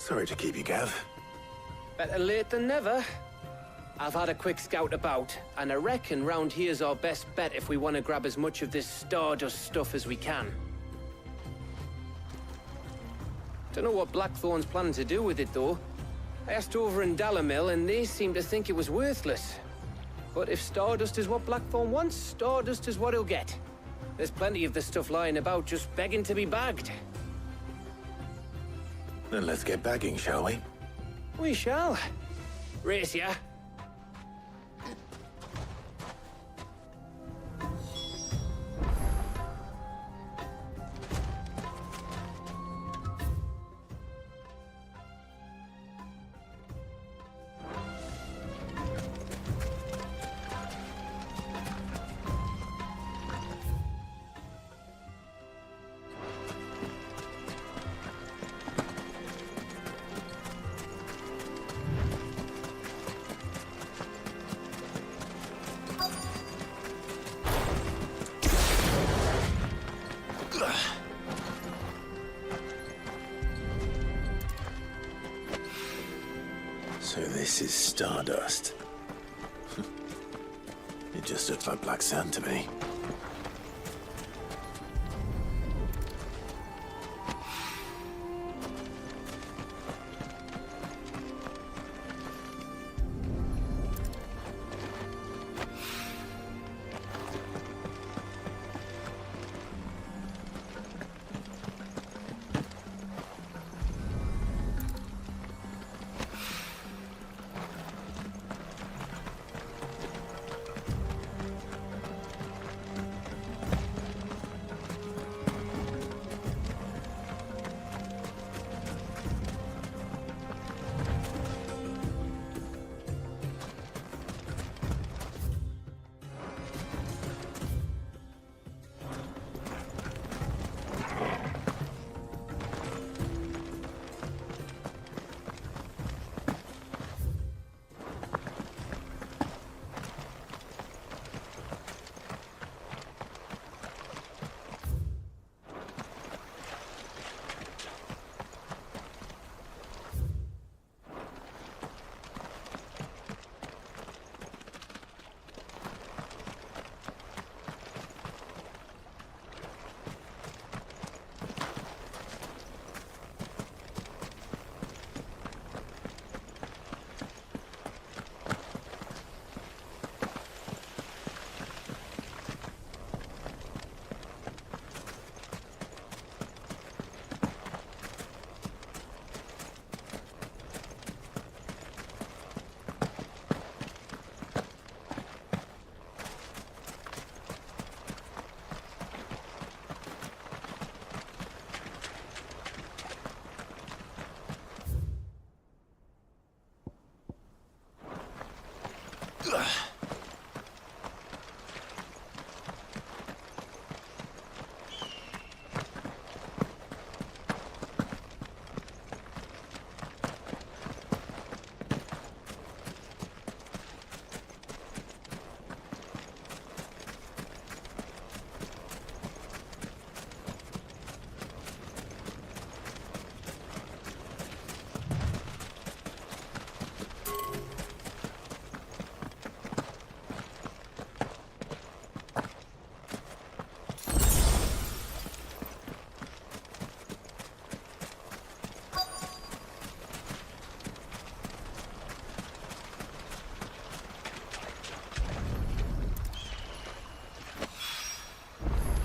Sorry to keep you, Gav. Better late than never. I've had a quick scout about, and I reckon round here's our best bet if we want to grab as much of this Stardust stuff as we can. Don't know what Blackthorn's planning to do with it, though. I asked over in Dalamil, and they seem to think it was worthless. But if Stardust is what Blackthorn wants, Stardust is what he'll get. There's plenty of this stuff lying about, just begging to be bagged. Then let's get bagging, shall we? We shall. Race ya. So this is Stardust. It just looks like black sand to me.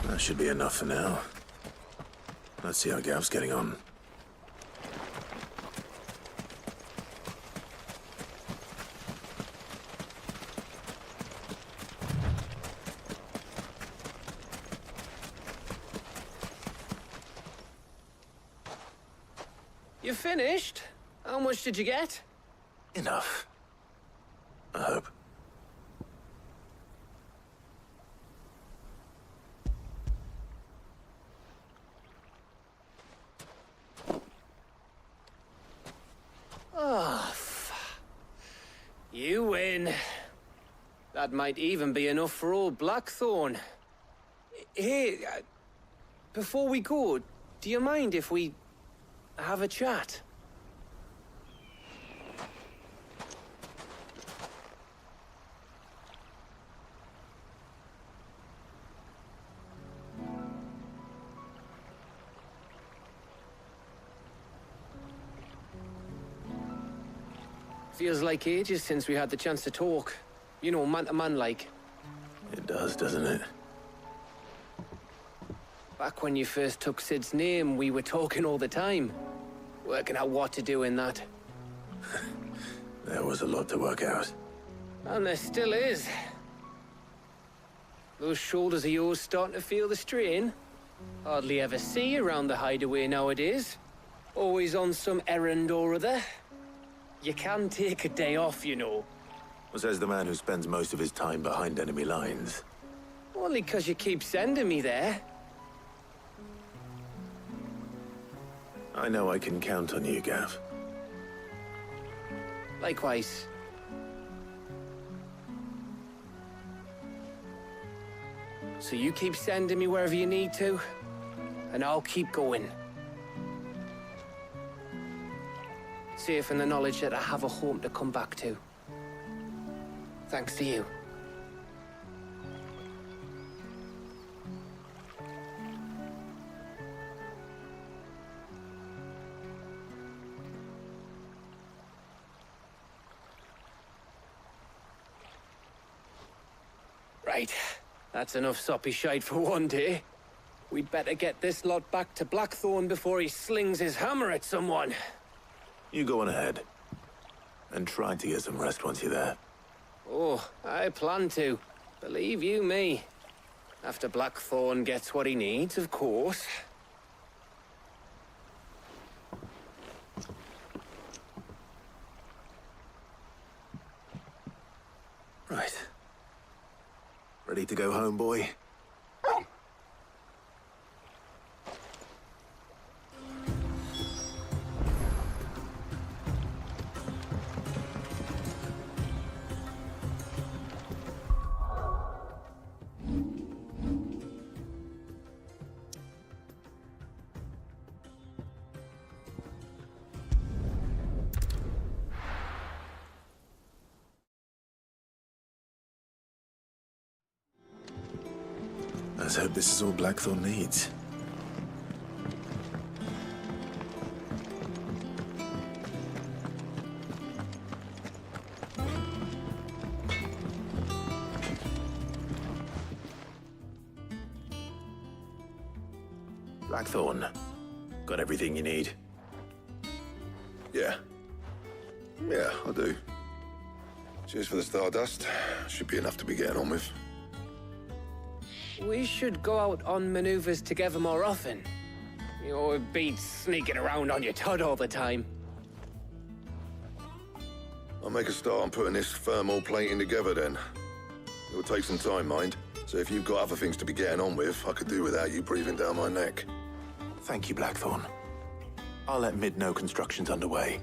That should be enough for now. Let's see how Gav's getting on. You finished? How much did you get? Enough. I hope. Oh, you win. That might even be enough for old Blackthorn. Hey, before we go, do you mind if we have a chat? Feels like ages since we had the chance to talk. You know, man to man like. It does, doesn't it? Back when you first took Sid's name, we were talking all the time. Working out what to do in that. There was a lot to work out. And there still is. Those shoulders of yours starting to feel the strain. Hardly ever see you around the hideaway nowadays. Always on some errand or other. You can take a day off, you know. Says the man who spends most of his time behind enemy lines. Only 'cause you keep sending me there. I know I can count on you, Gav. Likewise. So you keep sending me wherever you need to, and I'll keep going. Safe in the knowledge that I have a home to come back to. Thanks to you. Right. That's enough soppy shite for one day. We'd better get this lot back to Blackthorn before he slings his hammer at someone. You go on ahead. And try to get some rest once you're there. Oh, I plan to. Believe you me. After Blackthorn gets what he needs, of course. Right. Ready to go home, boy? Let's hope this is all Blackthorn needs. Blackthorn, got everything you need? Yeah. Yeah, I do. Cheers for the Stardust. Should be enough to be getting on with. We should go out on maneuvers together more often. You know, it beats sneaking around on your Todd all the time. I'll make a start on putting this thermal plating together then. It'll take some time, mind. So if you've got other things to be getting on with, I could do without you breathing down my neck. Thank you, Blackthorn. I'll let Mid know construction's underway.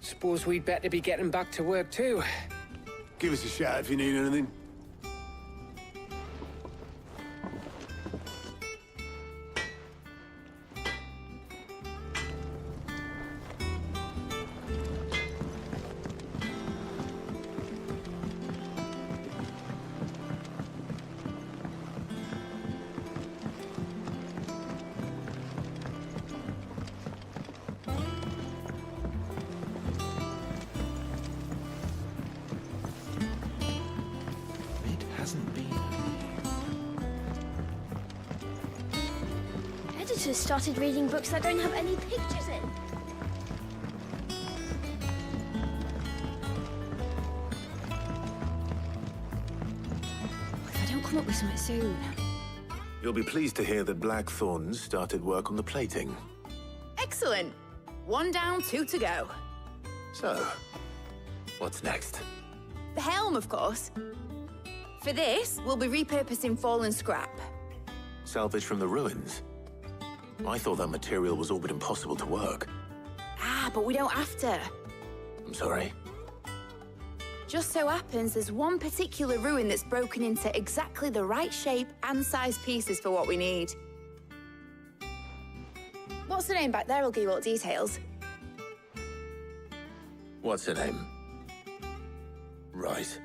Suppose we'd better be getting back to work too. Give us a shout if you need anything. Editors started reading books that don't have any pictures in. If I don't come up with something soon. You'll be pleased to hear that Blackthorn started work on the plating. Excellent. 1 down, 2 to go. So, what's next? The helm, of course. For this, we'll be repurposing fallen scrap. Salvage from the ruins? I thought that material was all but impossible to work. Ah, but we don't have to. I'm sorry. Just so happens there's one particular ruin that's broken into exactly the right shape and size pieces for what we need. What's the name back there? I'll give you all the details. What's her name? Right.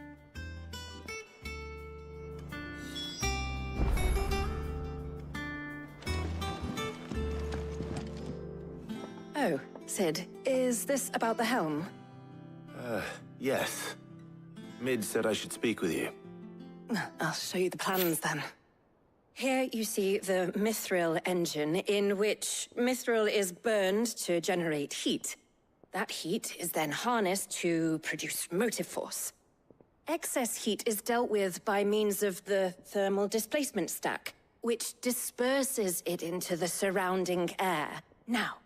Oh, Sid, is this about the helm? Yes. Mid said I should speak with you. I'll show you the plans then. Here you see the mithril engine, in which mithril is burned to generate heat. That heat is then harnessed to produce motive force. Excess heat is dealt with by means of the thermal displacement stack, which disperses it into the surrounding air. Now,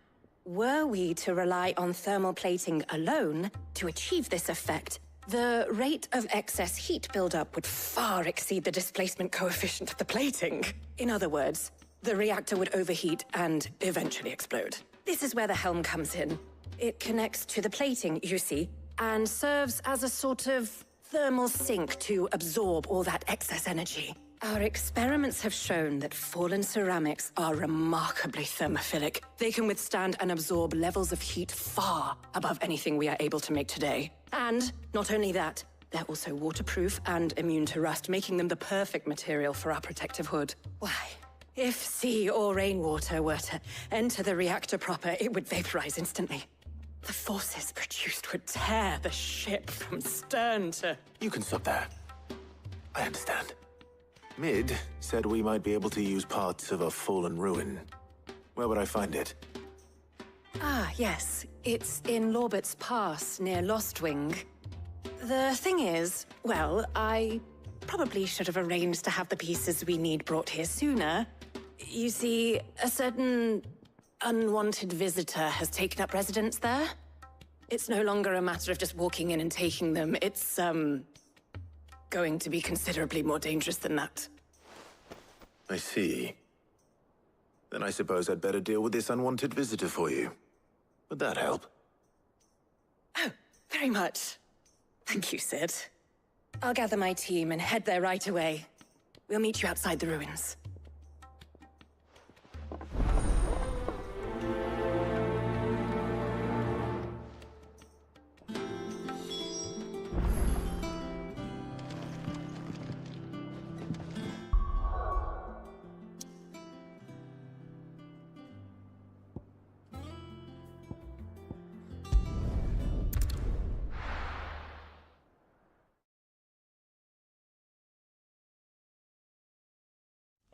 were we to rely on thermal plating alone to achieve this effect, the rate of excess heat buildup would far exceed the displacement coefficient of the plating. In other words, the reactor would overheat and eventually explode. This is where the helm comes in. It connects to the plating, you see, and serves as a sort of thermal sink to absorb all that excess energy. Our experiments have shown that fallen ceramics are remarkably thermophilic. They can withstand and absorb levels of heat far above anything we are able to make today. And not only that, they're also waterproof and immune to rust, making them the perfect material for our protective hood. Why? If sea or rainwater were to enter the reactor proper, it would vaporize instantly. The forces produced would tear the ship from stern to... You can stop there. I understand. Mid said we might be able to use parts of a fallen ruin. Where would I find it? Ah, yes. It's in Lorbert's Pass, near Lostwing. The thing is, well, I probably should have arranged to have the pieces we need brought here sooner. You see, a certain unwanted visitor has taken up residence there. It's no longer a matter of just walking in and taking them. It's, going to be considerably more dangerous than that. I see. Then I suppose I'd better deal with this unwanted visitor for you. Would that help? Oh, very much. Thank you, Sid. I'll gather my team and head there right away. We'll meet you outside the ruins.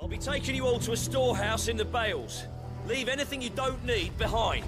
I'll be taking you all to a storehouse in the Bales. Leave anything you don't need behind.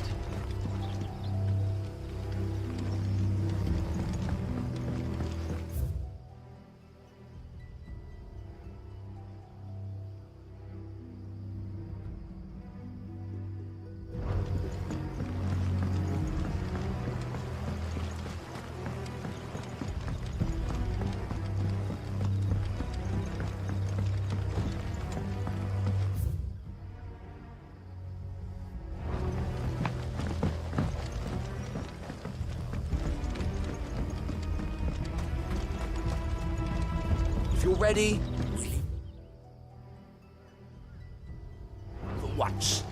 If you're ready, for once.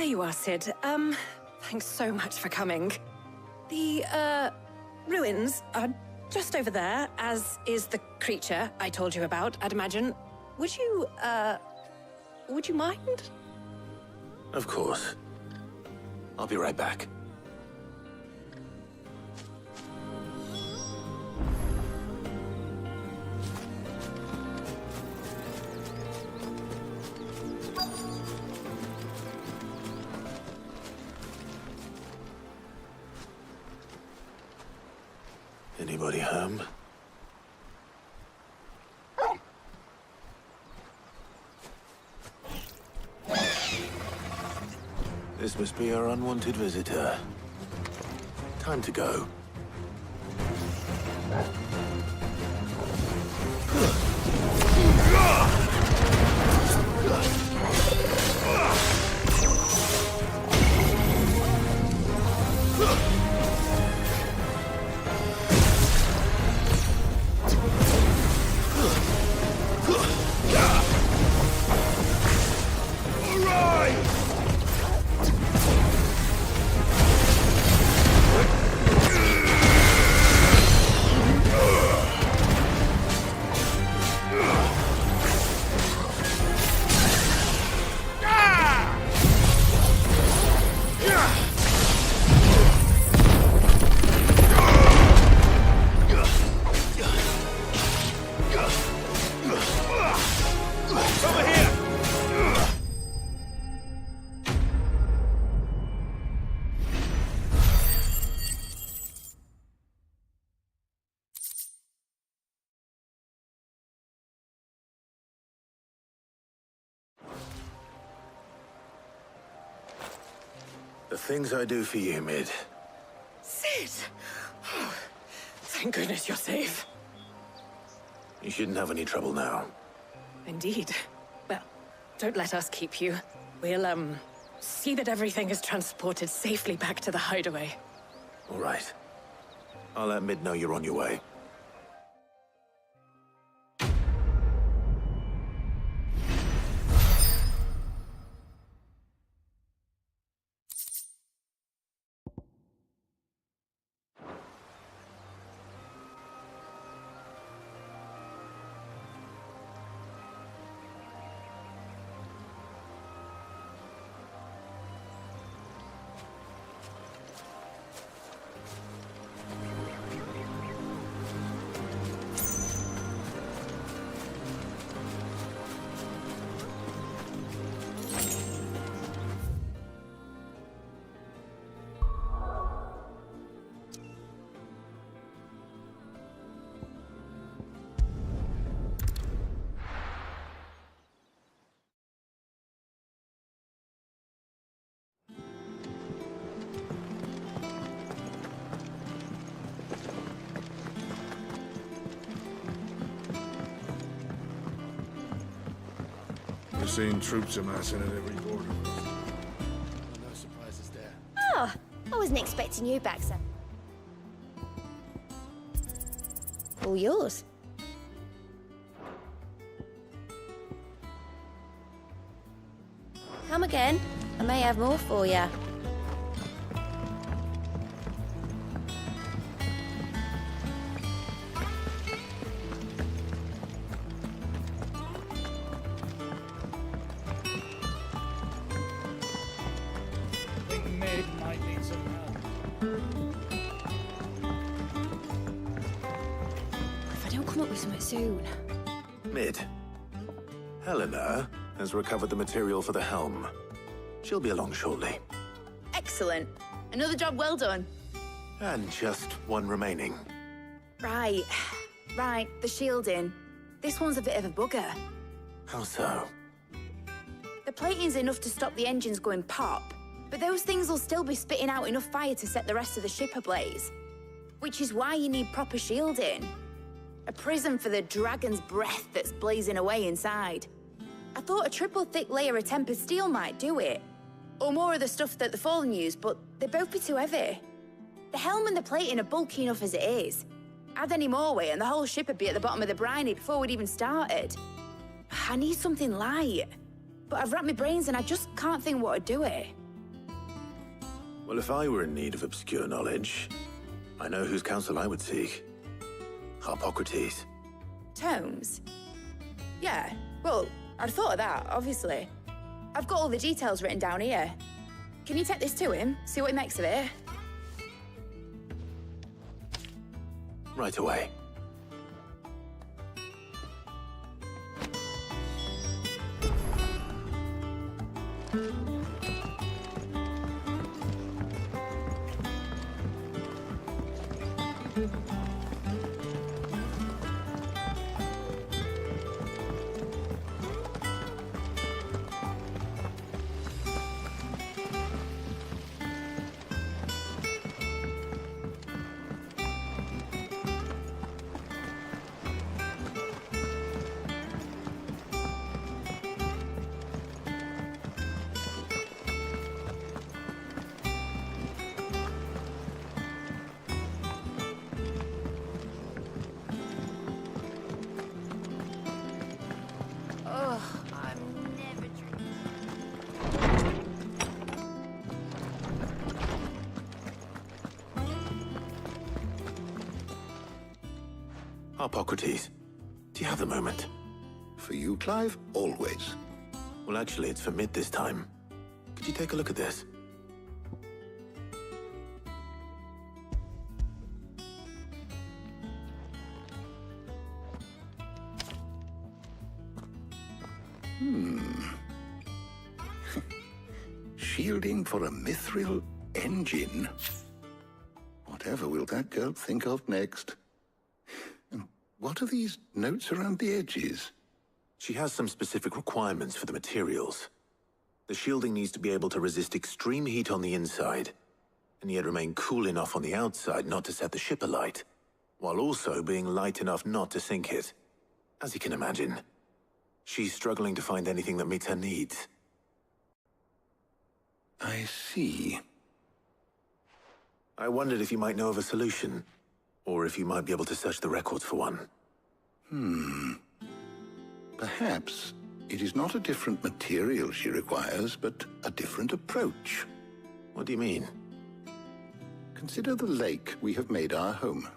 There you are, Sid. Thanks so much for coming. The, ruins are just over there, as is the creature I told you about, I'd imagine. Would you mind? Of course. I'll be right back. Anybody home? This must be our unwanted visitor. Time to go. The things I do for you, Mid. Sid! Oh, thank goodness you're safe. You shouldn't have any trouble now. Indeed. Well, don't let us keep you. We'll, see that everything is transported safely back to the hideaway. All right. I'll let Mid know you're on your way. We're seeing troops amassing at every border post. No surprises there. Oh, I wasn't expecting you back, sir. All yours. Come again. I may have more for you. Might need some help. If I don't come up with something soon. Mid. Helena has recovered the material for the helm. She'll be along shortly. Excellent. Another job well done. And just one remaining. Right. Right, the shielding. This one's a bit of a bugger. How so? The plating's enough to stop the engines going pop, but those things will still be spitting out enough fire to set the rest of the ship ablaze. Which is why you need proper shielding. A prison for the dragon's breath that's blazing away inside. I thought a triple thick layer of tempered steel might do it. Or more of the stuff that the Fallen use, but they'd both be too heavy. The helm and the plating are bulky enough as it is. Add any more weight and the whole ship would be at the bottom of the briny before we'd even started. I need something light. But I've racked my brains and I just can't think what would do it. Well, if I were in need of obscure knowledge, I know whose counsel I would seek. Hippocrates. Tomes? Yeah, well, I'd thought of that, obviously. I've got all the details written down here. Can you take this to him, see what he makes of it? Right away. Hippocrates, do you have a moment? For you, Clive, always. Well, actually, it's for mid this time. Could you take a look at this? Shielding for a mithril engine. Whatever will that girl think of next? And what are these notes around the edges? She has some specific requirements for the materials. The shielding needs to be able to resist extreme heat on the inside, and yet remain cool enough on the outside not to set the ship alight, while also being light enough not to sink it. As you can imagine, she's struggling to find anything that meets her needs. I see. I wondered if you might know of a solution, or if you might be able to search the records for one. Perhaps it is not a different material she requires, but a different approach. What do you mean? Consider the lake we have made our home.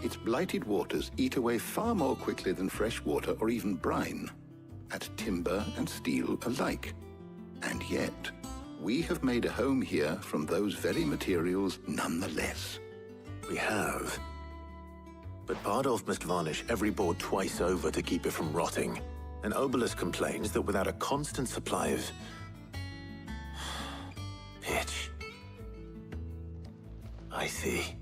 Its blighted waters eat away far more quickly than fresh water or even brine, at timber and steel alike. And yet, we have made a home here from those very materials nonetheless. We have. But Bardolph must varnish every board twice over to keep it from rotting. And Obelus complains that without a constant supply of pitch. I see.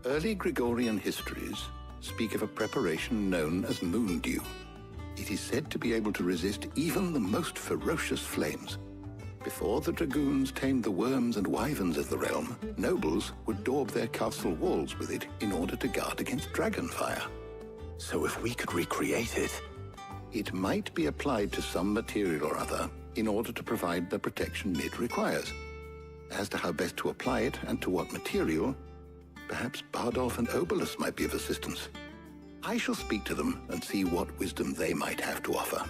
Early Gregorian histories speak of a preparation known as moon dew. It is said to be able to resist even the most ferocious flames. Before the dragoons tamed the worms and wyverns of the realm, nobles would daub their castle walls with it in order to guard against dragonfire. So if we could recreate it... It might be applied to some material or other in order to provide the protection Mid requires. As to how best to apply it and to what material, perhaps Bardolph and Obelus might be of assistance. I shall speak to them and see what wisdom they might have to offer.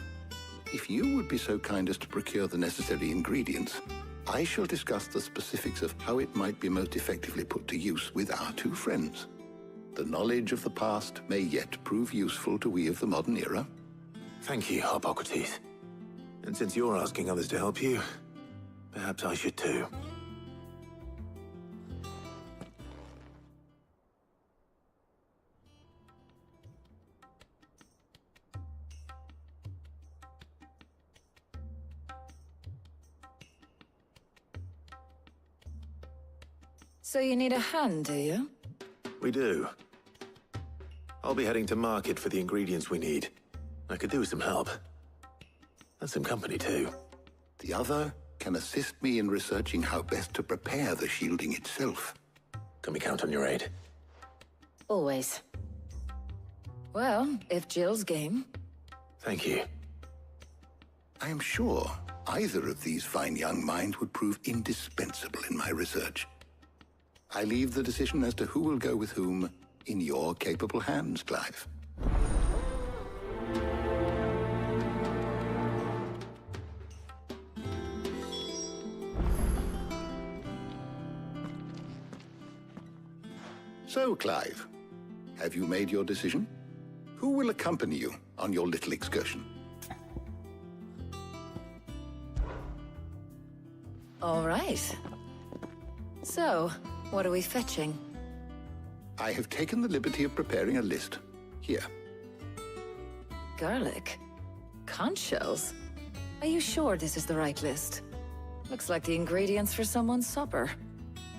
If you would be so kind as to procure the necessary ingredients, I shall discuss the specifics of how it might be most effectively put to use with our two friends. The knowledge of the past may yet prove useful to we of the modern era. Thank you, Hippocrates. And since you're asking others to help you, perhaps I should too. So you need a hand, do you? We do. I'll be heading to market for the ingredients we need. I could do with some help. And some company, too. The other can assist me in researching how best to prepare the shielding itself. Can we count on your aid? Always. Well, if Jill's game. Thank you. I am sure either of these fine young minds would prove indispensable in my research. I leave the decision as to who will go with whom in your capable hands, Clive. So, Clive, have you made your decision? Who will accompany you on your little excursion? All right. So, what are we fetching? I have taken the liberty of preparing a list. Here. Garlic? Conch shells? Are you sure this is the right list? Looks like the ingredients for someone's supper.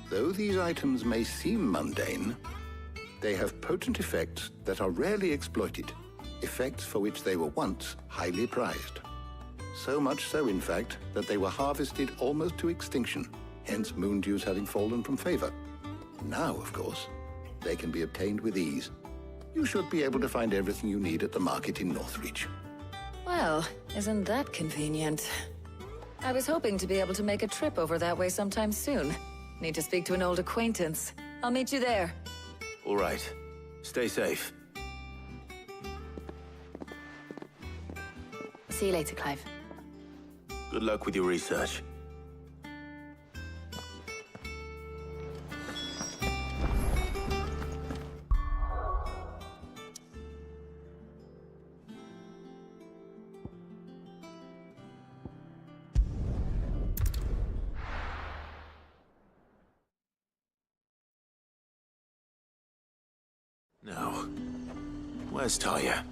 Though these items may seem mundane, they have potent effects that are rarely exploited, effects for which they were once highly prized. So much so, in fact, that they were harvested almost to extinction, hence moon dews having fallen from favor. Now, of course, they can be obtained with ease. You should be able to find everything you need at the market in Northreach. Well, isn't that convenient? I was hoping to be able to make a trip over that way sometime soon. Need to speak to an old acquaintance. I'll meet you there. All right. Stay safe. See you later, Clive. Good luck with your research. Now, where's Taya?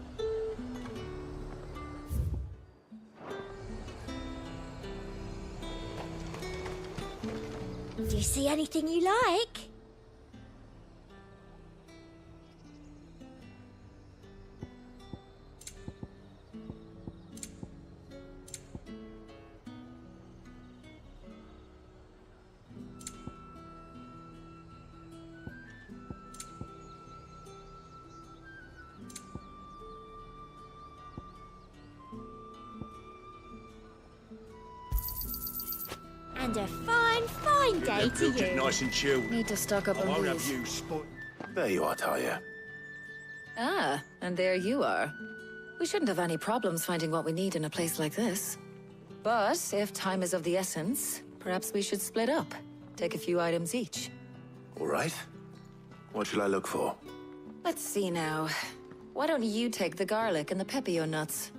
Do you see anything you like? And a fine, fine day to you. Nice and chilled. Need to stock up I on won't have these. you spot. There you are, Taya. Ah, and there you are. We shouldn't have any problems finding what we need in a place like this. But if time is of the essence, perhaps we should split up. Take a few items each. All right. What shall I look for? Let's see now. Why don't you take the garlic and the pepio nuts?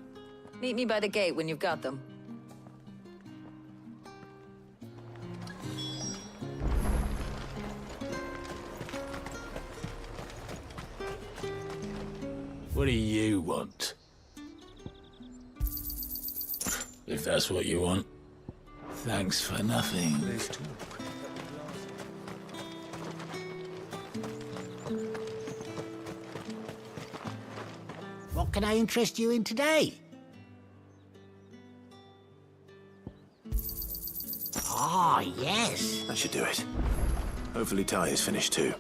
Meet me by the gate when you've got them. What do you want? If that's what you want. Thanks for nothing. What can I interest you in today? Ah, yes. That should do it. Hopefully Taya's finished too.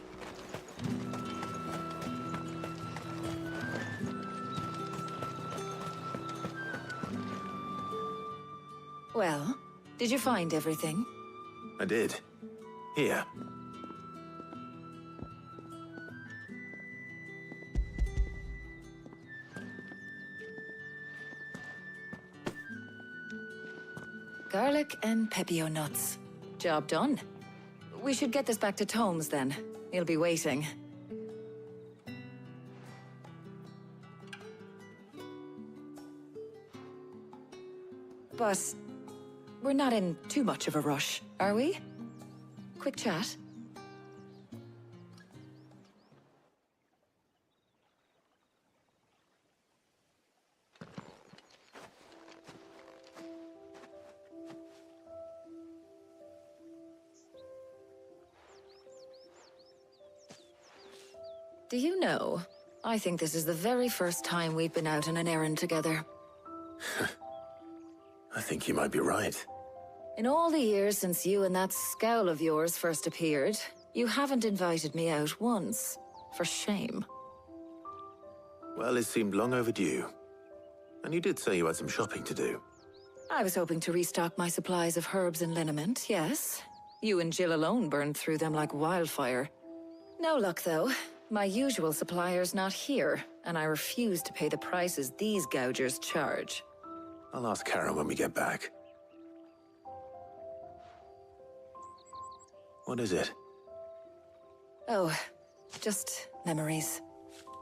Well, did you find everything? I did. Here. Garlic and pepio nuts. Job done. We should get this back to Tomes then. He'll be waiting. But we're not in too much of a rush, are we? Quick chat. Do you know, I think this is the very first time we've been out on an errand together. I think you might be right. In all the years since you and that scowl of yours first appeared, you haven't invited me out once. For shame. Well, it seemed long overdue. And you did say you had some shopping to do. I was hoping to restock my supplies of herbs and liniment, yes. You and Jill alone burned through them like wildfire. No luck, though. My usual supplier's not here, and I refuse to pay the prices these gougers charge. I'll ask Karen when we get back. Oh, Just memories.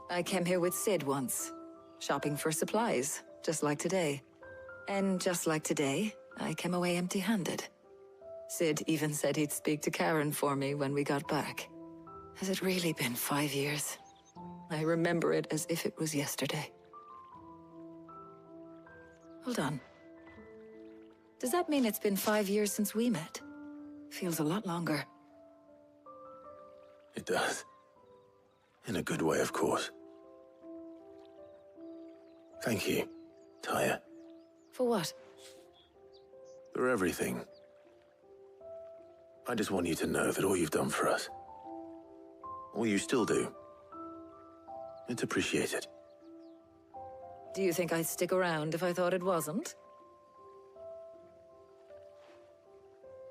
I came here with Sid once, shopping for supplies, just like today. And just like today, I came away empty-handed. Sid even said he'd speak to Karen for me when we got back. Has it really been 5 years? I remember it as if it was yesterday. Hold on. Does that mean it's been 5 years since we met? Feels a lot longer. It does. In a good way, of course. Thank you, Tyre. For what? For everything. I just want you to know that all you've done for us, all you still do, it's appreciated. Do you think I'd stick around if I thought it wasn't?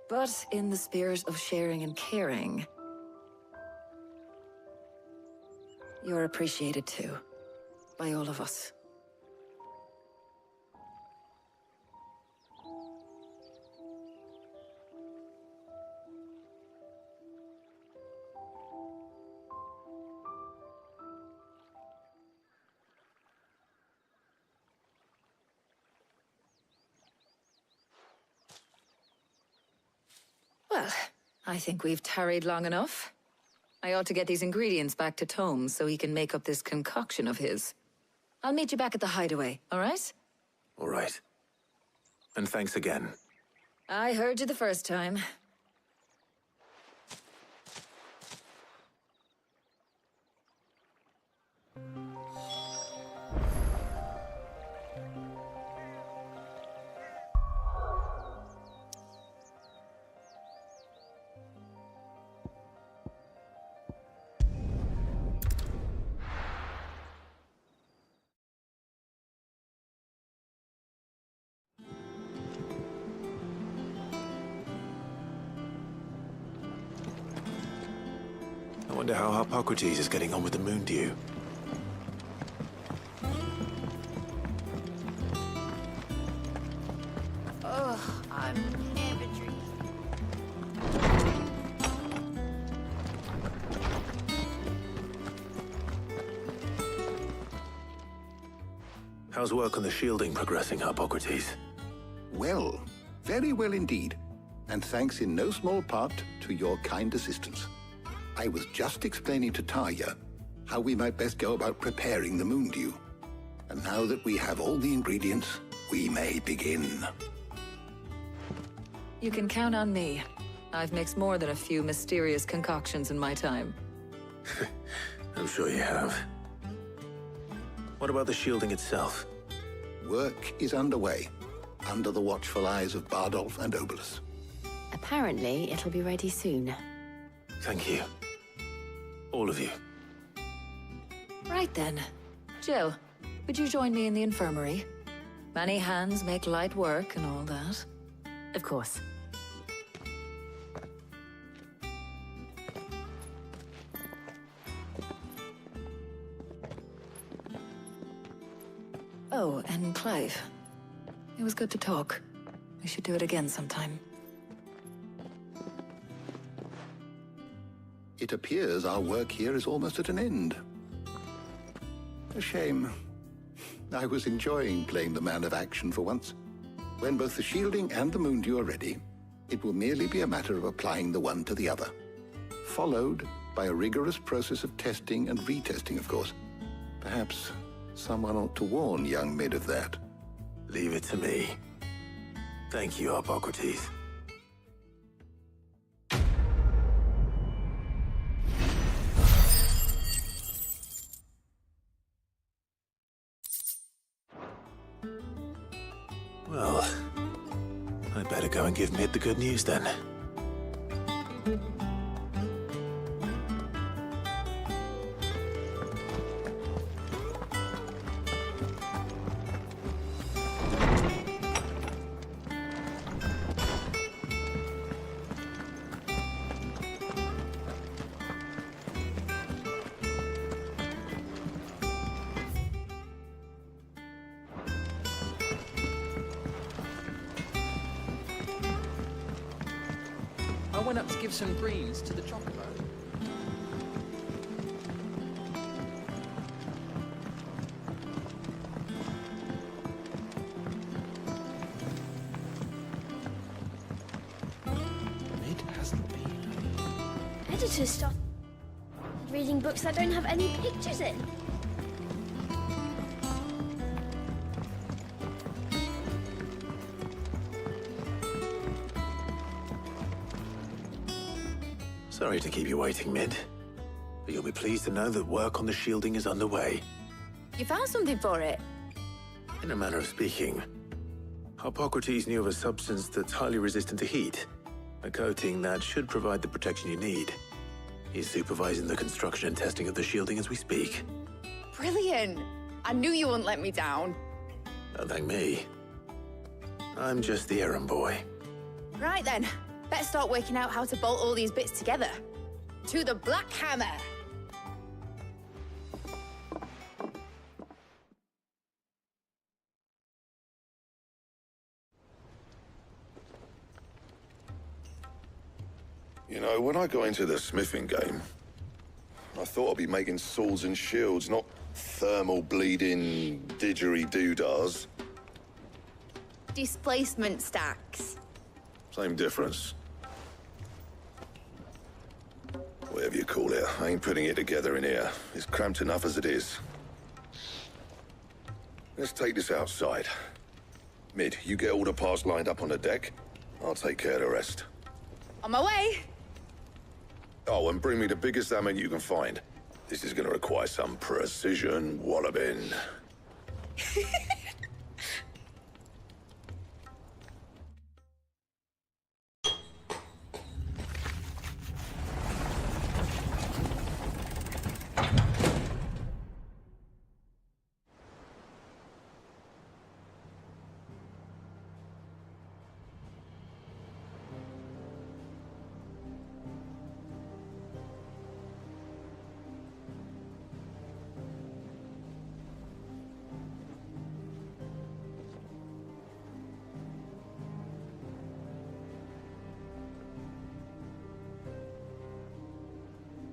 But in the spirit of sharing and caring, you're appreciated too, by all of us. Well, I think we've tarried long enough. I ought to get these ingredients back to Tome so he can make up this concoction of his. I'll meet you back at the hideaway, all right? All right. And thanks again. I heard you the first time. I wonder how Hippocrates is getting on with the moon dew. Ugh, I'm never dreaming. How's work on the shielding progressing, Hippocrates? Well, very well indeed. And thanks in no small part to your kind assistance. I was just explaining to Tarja how we might best go about preparing the moon dew. And now that we have all the ingredients, we may begin. You can count on me. I've mixed more than a few mysterious concoctions in my time. I'm sure you have. What about the shielding itself? Work is underway, under the watchful eyes of Bardolph and Obolus. Apparently, it'll be ready soon. Thank you. All of you. Right then. Jill, would you join me in the infirmary? Many hands make light work and all that. Of course. Oh, and Clive. It was good to talk. We should do it again sometime. It appears our work here is almost at an end. A shame. I was enjoying playing the man of action for once. When both the shielding and the moon dew are ready, it will merely be a matter of applying the one to the other. Followed by a rigorous process of testing and retesting, of course. Perhaps someone ought to warn young Mid of that. Leave it to me. Thank you, Hippocrates. Well, I'd better go and give Mid the good news then. I went up to give some greens to the chocobo. editor started reading books that don't have any pictures in. Sorry to keep you waiting, Mid. But you'll be pleased to know that work on the shielding is underway. You found something for it? In a manner of speaking, Hippocrates knew of a substance that's highly resistant to heat, a coating that should provide the protection you need. He's supervising the construction and testing of the shielding as we speak. Brilliant! I knew you wouldn't let me down. Don't thank me. I'm just the errand boy. Right then, better start working out how to bolt all these bits together. To the Black Hammer! You know, when I got into the smithing game, I thought I'd be making swords and shields, not thermal bleeding didgeridoo-dahs. Displacement stacks. Same difference. Whatever you call it, I ain't putting it together in here. It's cramped enough as it is. Let's take this outside. Mid, you get all the parts lined up on the deck. I'll take care of the rest. On my way! Oh, and bring me the biggest hammer you can find. This is gonna require some precision walloping.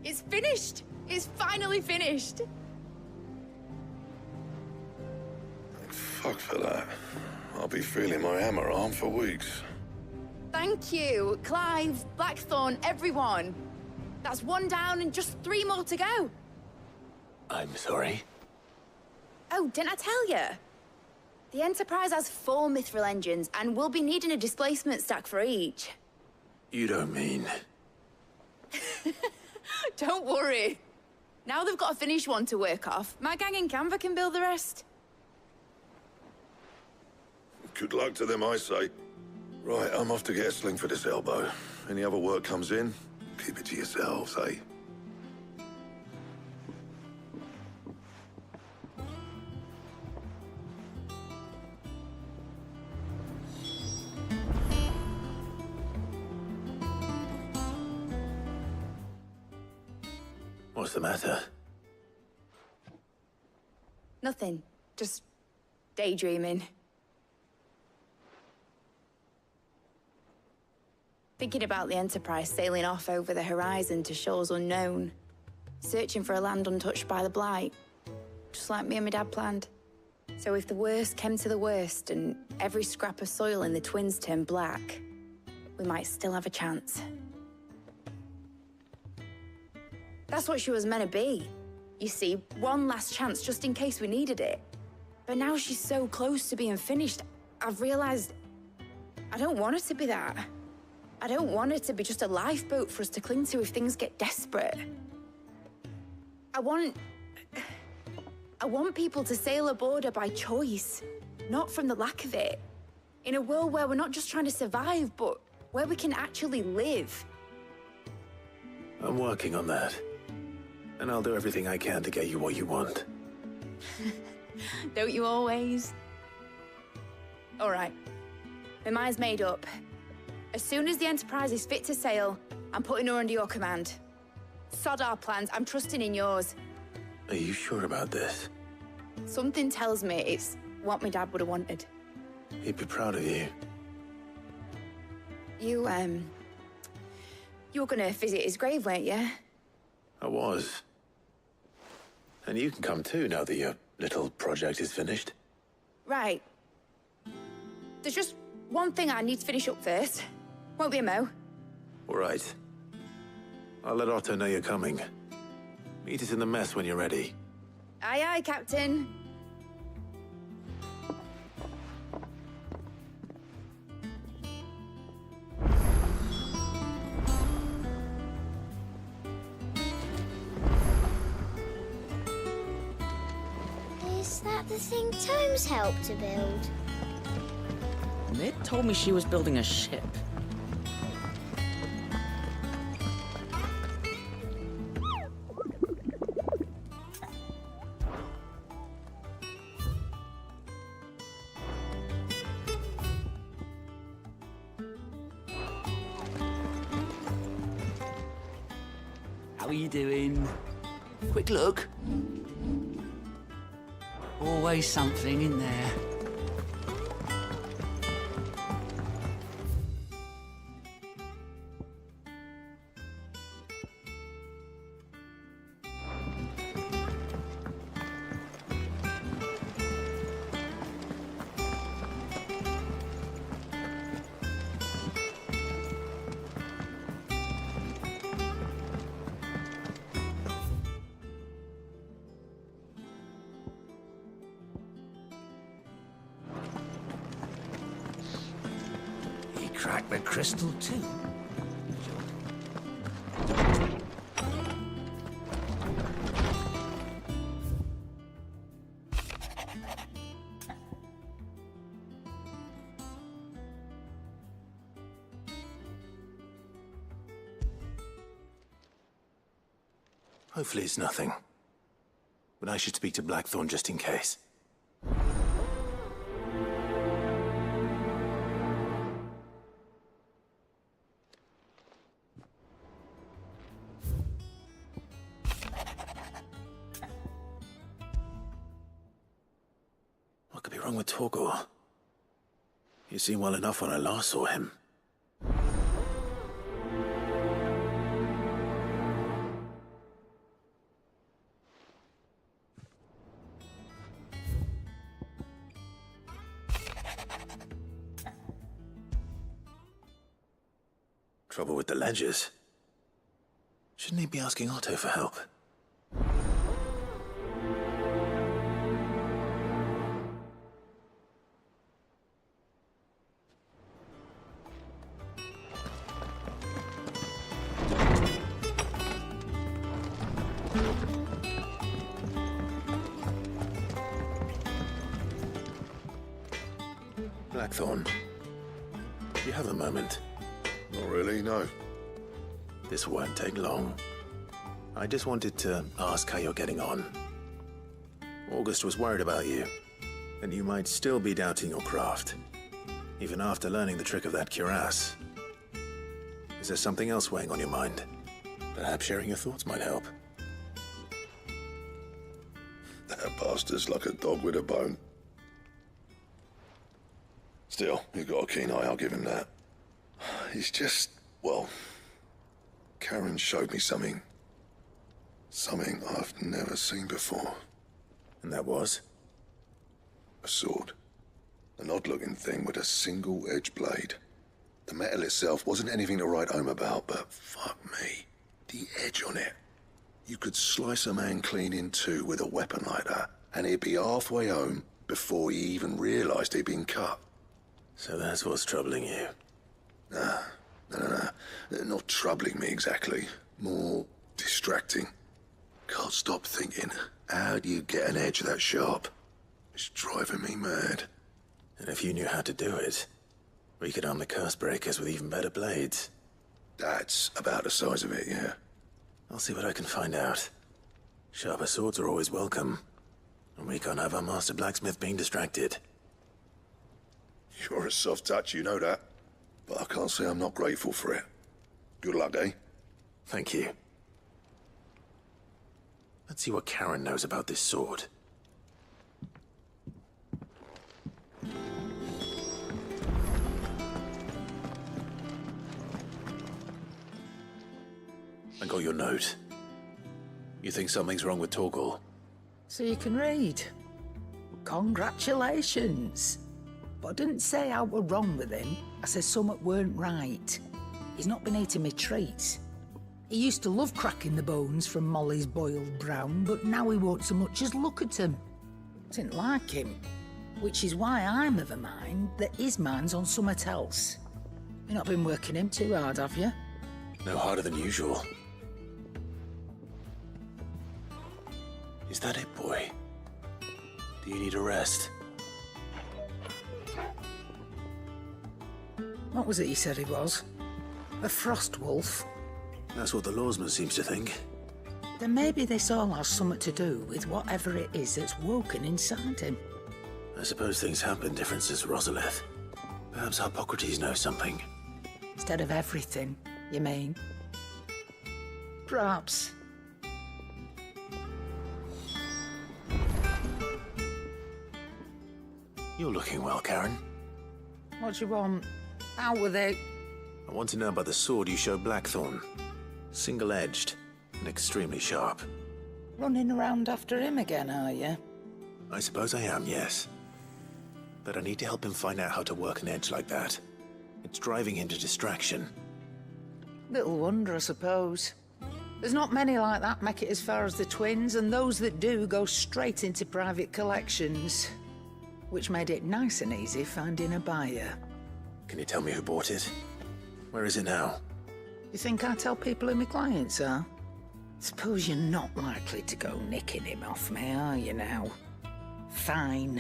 It's finished! It's finally finished! Fuck for that. I'll be feeling my hammer arm for weeks. Thank you, Clive, Blackthorn, everyone. That's one down and just 3 more to go. I'm sorry. Oh, didn't I tell you? The Enterprise has 4 mithril engines, and we'll be needing a displacement stack for each. You don't mean... Don't worry. Now they've got a finished one to work off, my gang in Canva can build the rest. Good luck to them, I say. Right, I'm off to get a sling for this elbow. Any other work comes in, keep it to yourselves, eh? What's the matter? Nothing. Just daydreaming. Thinking about the Enterprise sailing off over the horizon to shores unknown. Searching for a land untouched by the Blight. Just like me and my dad planned. So if the worst came to the worst and every scrap of soil in the Twins turned black, we might still have a chance. That's what she was meant to be. You see, one last chance just in case we needed it. But now she's so close to being finished, I've realized I don't want it to be that. I don't want it to be just a lifeboat for us to cling to if things get desperate. I want people to sail aboard her by choice, not from the lack of it. In a world where we're not just trying to survive, but where we can actually live. I'm working on that. And I'll do everything I can to get you what you want. Don't you always? All right. My mind's made up. As soon as the Enterprise is fit to sail, I'm putting her under your command. Sod our plans, I'm trusting in yours. Are you sure about this? Something tells me it's what my dad would have wanted. He'd be proud of you. You were gonna visit his grave, weren't you? I was. And you can come too, now that your little project is finished. Right. There's just one thing I need to finish up first. Won't be a mo. All right. I'll let Otto know you're coming. Meet us in the mess when you're ready. Aye, aye, Captain. Is that the thing Tomes helped to build? Mid told me she was building a ship. How are you doing? Quick look. Always something in there. Crack the crystal too. Hopefully it's nothing. But I should speak to Blackthorn just in case. What could be wrong with Torgor? He seemed well enough when I last saw him. Trouble with the ledgers. Shouldn't he be asking Otto for help? Blackthorn, do you have a moment? Not really, no. This won't take long. I just wanted to ask how you're getting on. August was worried about you, and you might still be doubting your craft, even after learning the trick of that cuirass. Is there something else weighing on your mind? Perhaps sharing your thoughts might help. That bastard's like a dog with a bone. Still, you've got a keen eye, I'll give him that. He's just, well, Karen showed me something. Something I've never seen before. And that was? A sword. An odd-looking thing with a single-edged blade. The metal itself wasn't anything to write home about, but fuck me. The edge on it. You could slice a man clean in two with a weapon like that, and he'd be halfway home before he even realized he'd been cut. So that's what's troubling you? Nah. Not troubling me exactly. More distracting. Can't stop thinking, how do you get an edge that sharp? It's driving me mad. And if you knew how to do it, we could arm the curse breakers with even better blades. That's about the size of it, yeah. I'll see what I can find out. Sharper swords are always welcome. And we can't have our master blacksmith being distracted. You're a soft touch, you know that. But I can't say I'm not grateful for it. Good luck, eh? Thank you. Let's see what Karen knows about this sword. I got your note. You think something's wrong with Torgor? So you can read. Congratulations. But I didn't say I were wrong with him. I said something weren't right. He's not been eating me treats. He used to love cracking the bones from Molly's boiled brown, but now he won't so much as look at 'em. Didn't like him. Which is why I'm of a mind that his mind's on something else. You've not been working him too hard, have you? No harder than usual. Is that it, boy? Do you need a rest? What was it he said he was? A frost wolf? That's what the lawsman seems to think. Then maybe this all has something to do with whatever it is that's woken inside him. I suppose things have been different since Rosalith. Perhaps Hippocrates knows something. Instead of everything, you mean? Perhaps. You're looking well, Karen. What do you want? How were they? I want to know about the sword you showed Blackthorn. Single-edged and extremely sharp. Running around after him again, are you? I suppose I am, yes. But I need to help him find out how to work an edge like that. It's driving him to distraction. Little wonder, I suppose. There's not many like that make it as far as the twins, and those that do go straight into private collections. Which made it nice and easy finding a buyer. Can you tell me who bought it? Where is it now? You think I tell people who my clients are? Suppose you're not likely to go nicking him off me, are you now? Fine.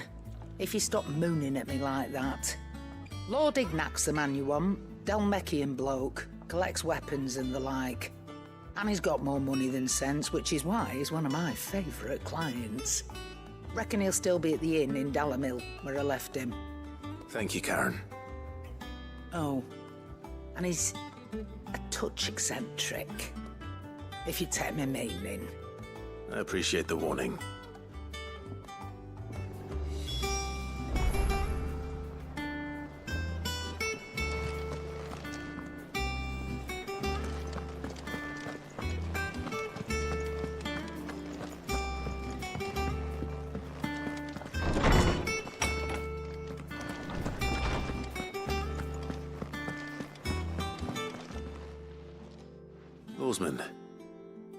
If you stop mooning at me like that. Lord Ignac's the man you want. Dalmekian bloke. Collects weapons and the like. And he's got more money than sense, which is why he's one of my favourite clients. Reckon he'll still be at the inn in Dalamil, where I left him. Thank you, Karen. Oh, and he's a touch eccentric, if you take my meaning. I appreciate the warning. Lawsman,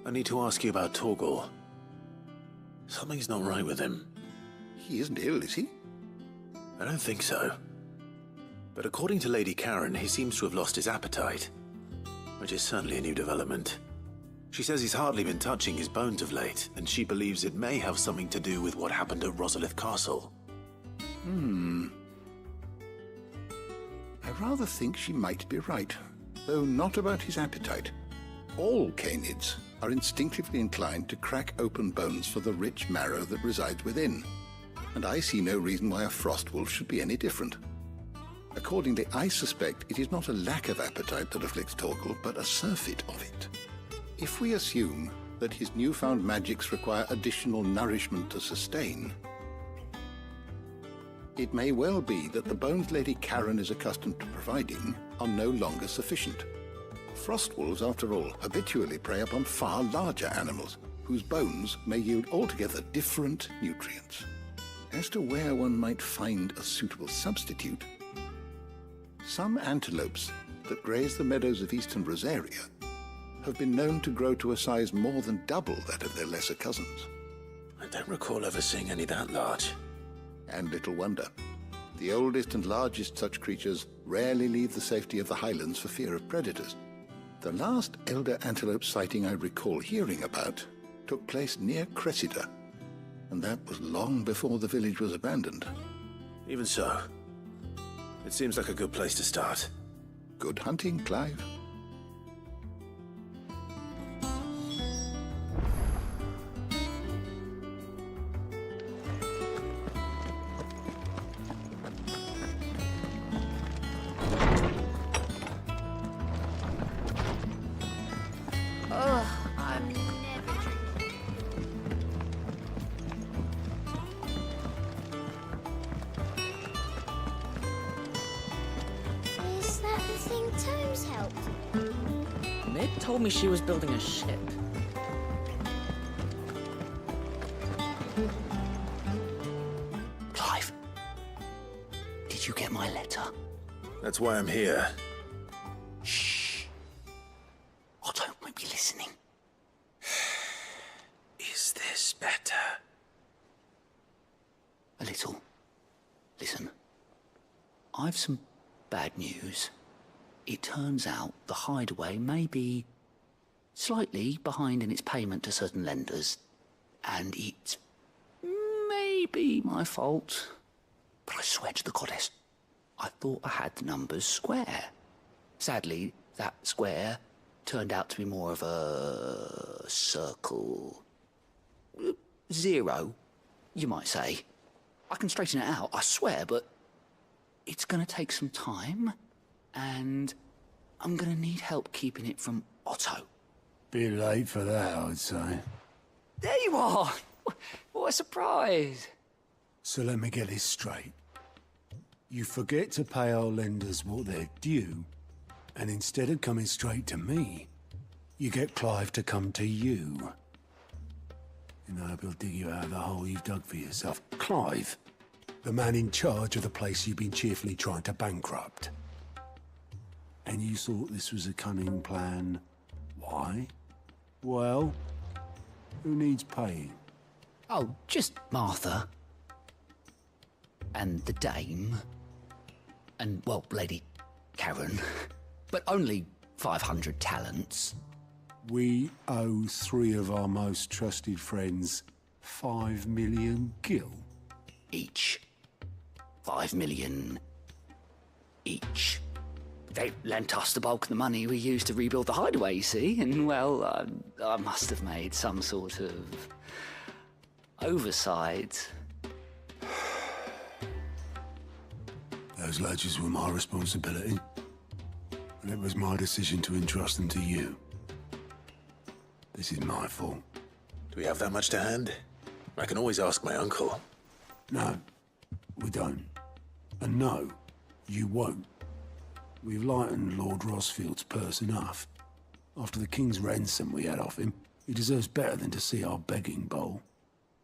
I need to ask you about Torgal. Something's not right with him. He isn't ill, is he? I don't think so. But according to Lady Karen, he seems to have lost his appetite, which is certainly a new development. She says he's hardly been touching his bones of late, and she believes it may have something to do with what happened at Rosalith Castle. I rather think she might be right, though not about his appetite. All canids are instinctively inclined to crack open bones for the rich marrow that resides within, and I see no reason why a frost wolf should be any different. Accordingly, I suspect it is not a lack of appetite that afflicts Torgal, but a surfeit of it. If we assume that his newfound magics require additional nourishment to sustain, it may well be that the bones Lady Karen is accustomed to providing are no longer sufficient. Frost wolves, after all, habitually prey upon far larger animals, whose bones may yield altogether different nutrients. As to where one might find a suitable substitute, some antelopes that graze the meadows of eastern Rosaria have been known to grow to a size more than double that of their lesser cousins. I don't recall ever seeing any that large. And little wonder. The oldest and largest such creatures rarely leave the safety of the highlands for fear of predators. The last elder antelope sighting I recall hearing about took place near Cressida, and that was long before the village was abandoned. Even so, it seems like a good place to start. Good hunting, Clive. Is that the thing Tomes helped? Mid told me she was building a ship. Clive, did you get my letter? That's why I'm here. Shh. Oh, don't make me listen. I've some bad news. It turns out the hideaway may be slightly behind in its payment to certain lenders, and it's maybe my fault. But I swear to the goddess, I thought I had the numbers square. Sadly, that square turned out to be more of a circle. 0, you might say. I can straighten it out, I swear, but it's gonna take some time, and I'm gonna need help keeping it from Otto. Bit late for that, I'd say. There you are! What a surprise! So let me get this straight. You forget to pay our lenders what they're due, and instead of coming straight to me, you get Clive to come to you. And I hope he'll dig you out of the hole you've dug for yourself. Clive, the man in charge of the place you've been cheerfully trying to bankrupt. And you thought this was a cunning plan. Why? Well, who needs paying? Oh, just Martha. And the dame. And, well, Lady Karen. But only 500 talents. We owe 3 of our most trusted friends 5 million gil. Each. 5 million each. They lent us the bulk of the money we used to rebuild the hideaway, you see, and, well, I must have made some sort of oversight. Those ledgers were my responsibility, and it was my decision to entrust them to you. This is my fault. Do we have that much to hand? I can always ask my uncle. No, we don't. And no, you won't. We've lightened Lord Rosfield's purse enough. After the king's ransom we had off him, he deserves better than to see our begging bowl.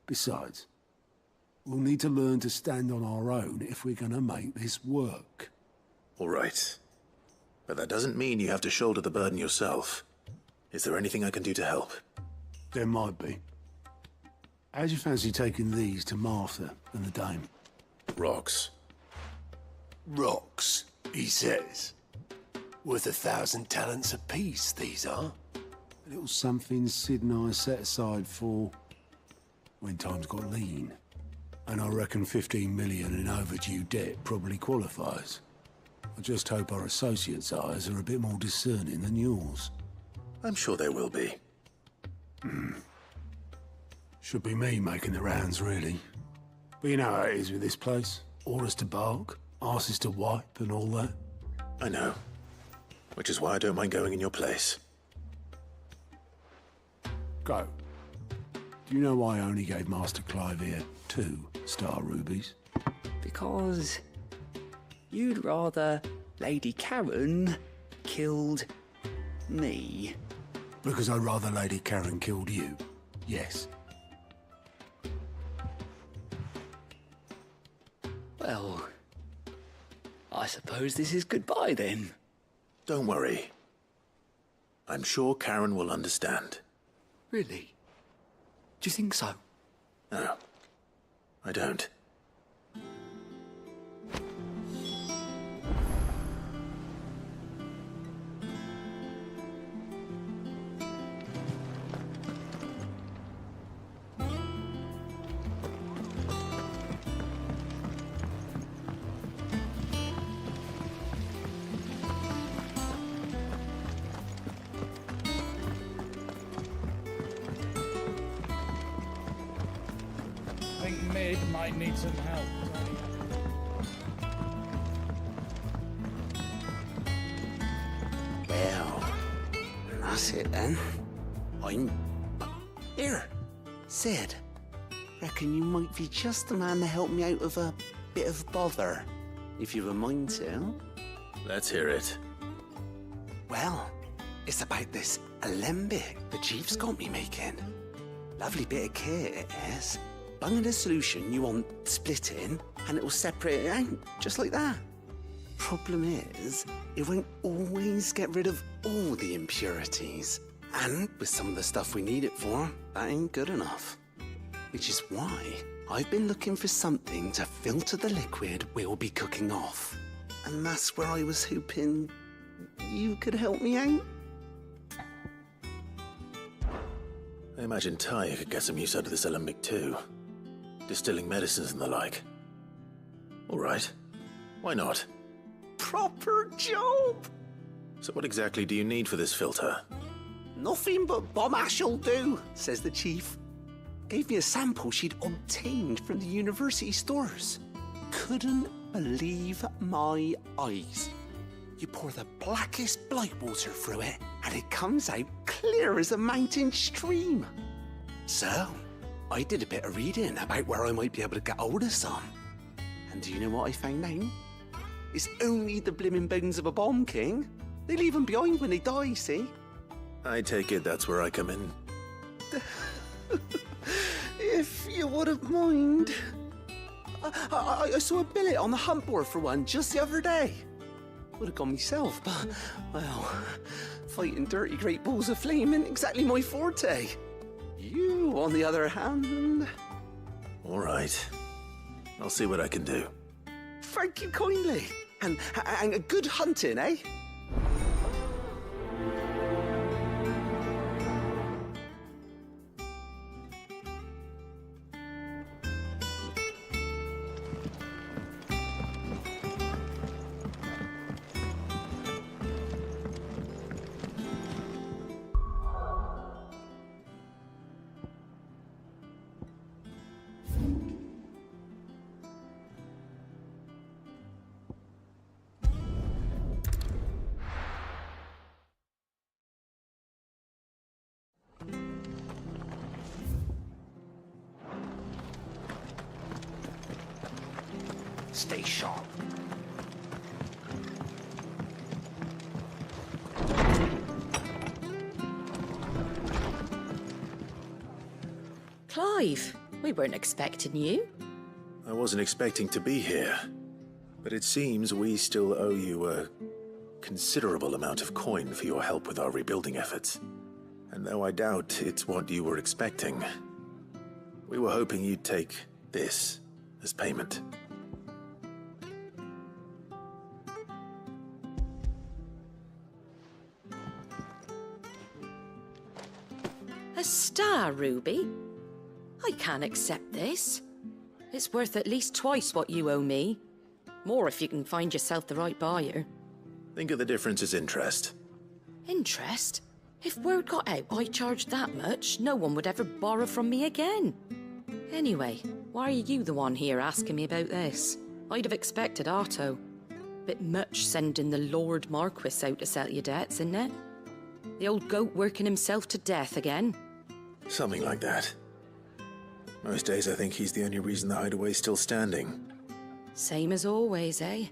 Besides, we'll need to learn to stand on our own if we're gonna make this work. All right. But that doesn't mean you have to shoulder the burden yourself. Is there anything I can do to help? There might be. How'd you fancy taking these to Martha and the dame? Rocks. Rocks, he says. Worth 1,000 talents apiece, these are. A little something Sid and I set aside for when times got lean. And I reckon 15 million in overdue debt probably qualifies. I just hope our associates' eyes are a bit more discerning than yours. I'm sure there will be. Should be me making the rounds, really. But you know how it is with this place. Orders to bark, arses to wipe, and all that. I know. Which is why I don't mind going in your place. Go. Do you know why I only gave Master Clive here 2 star rubies? Because you'd rather Lady Karen killed me. Because I'd rather Lady Karen killed you. Yes. Well, I suppose this is goodbye then. Don't worry. I'm sure Karen will understand. Really? Do you think so? No, I don't. I think Mid might need some help. Well, that's it then. Here, Sid. Reckon you might be just the man to help me out of a bit of bother, if you've a mind to. Let's hear it. Well, it's about this alembic the chief's got me making. Lovely bit of kit it is. Bung a solution you want splitting, and it will separate it out, just like that. Problem is, it won't always get rid of all the impurities. And with some of the stuff we need it for, that ain't good enough. Which is why I've been looking for something to filter the liquid we'll be cooking off. And that's where I was hoping you could help me out. I imagine Tyre could get some use out of this alembic too. Distilling medicines and the like. All right. Why not? Proper job! So what exactly do you need for this filter? Nothing but bomb ash'll do, says the chief. Gave me a sample she'd obtained from the university stores. Couldn't believe my eyes. You pour the blackest blight water through it, and it comes out clear as a mountain stream. So, I did a bit of reading about where I might be able to get hold of some. And do you know what I found out? It's only the blimmin' bones of a bomb king. They leave them behind when they die, see? I take it that's where I come in. If you wouldn't mind. I saw a billet on the hunt board for one just the other day. Would have gone myself, but, well, fighting dirty great balls of flame ain't exactly my forte. You, on the other hand... All right. I'll see what I can do. Thank you kindly. And good hunting, eh? Stay sharp. Clive, we weren't expecting you. I wasn't expecting to be here, but it seems we still owe you a considerable amount of coin for your help with our rebuilding efforts. And though I doubt it's what you were expecting, we were hoping you'd take this as payment. A star ruby? I can't accept this. It's worth at least twice what you owe me. More if you can find yourself the right buyer. Think of the difference as interest. Interest? If word got out I charged that much, no one would ever borrow from me again. Anyway, why are you the one here asking me about this? I'd have expected Otto. Bit much sending the Lord Marquis out to settle your debts, isn't it? The old goat working himself to death again. Something like that. Most days I think he's the only reason the hideaway's still standing. Same as always, eh?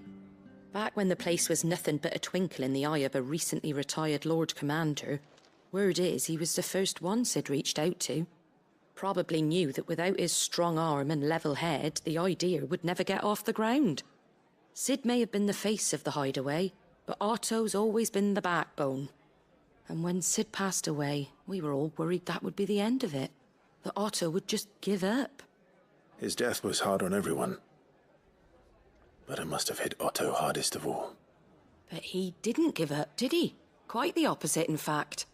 Back when the place was nothing but a twinkle in the eye of a recently retired Lord Commander, word is he was the first one Sid reached out to. Probably knew that without his strong arm and level head, the idea would never get off the ground. Sid may have been the face of the hideaway, but Otto's always been the backbone. And when Sid passed away, we were all worried that would be the end of it. That Otto would just give up. His death was hard on everyone. But it must have hit Otto hardest of all. But he didn't give up, did he? Quite the opposite, in fact.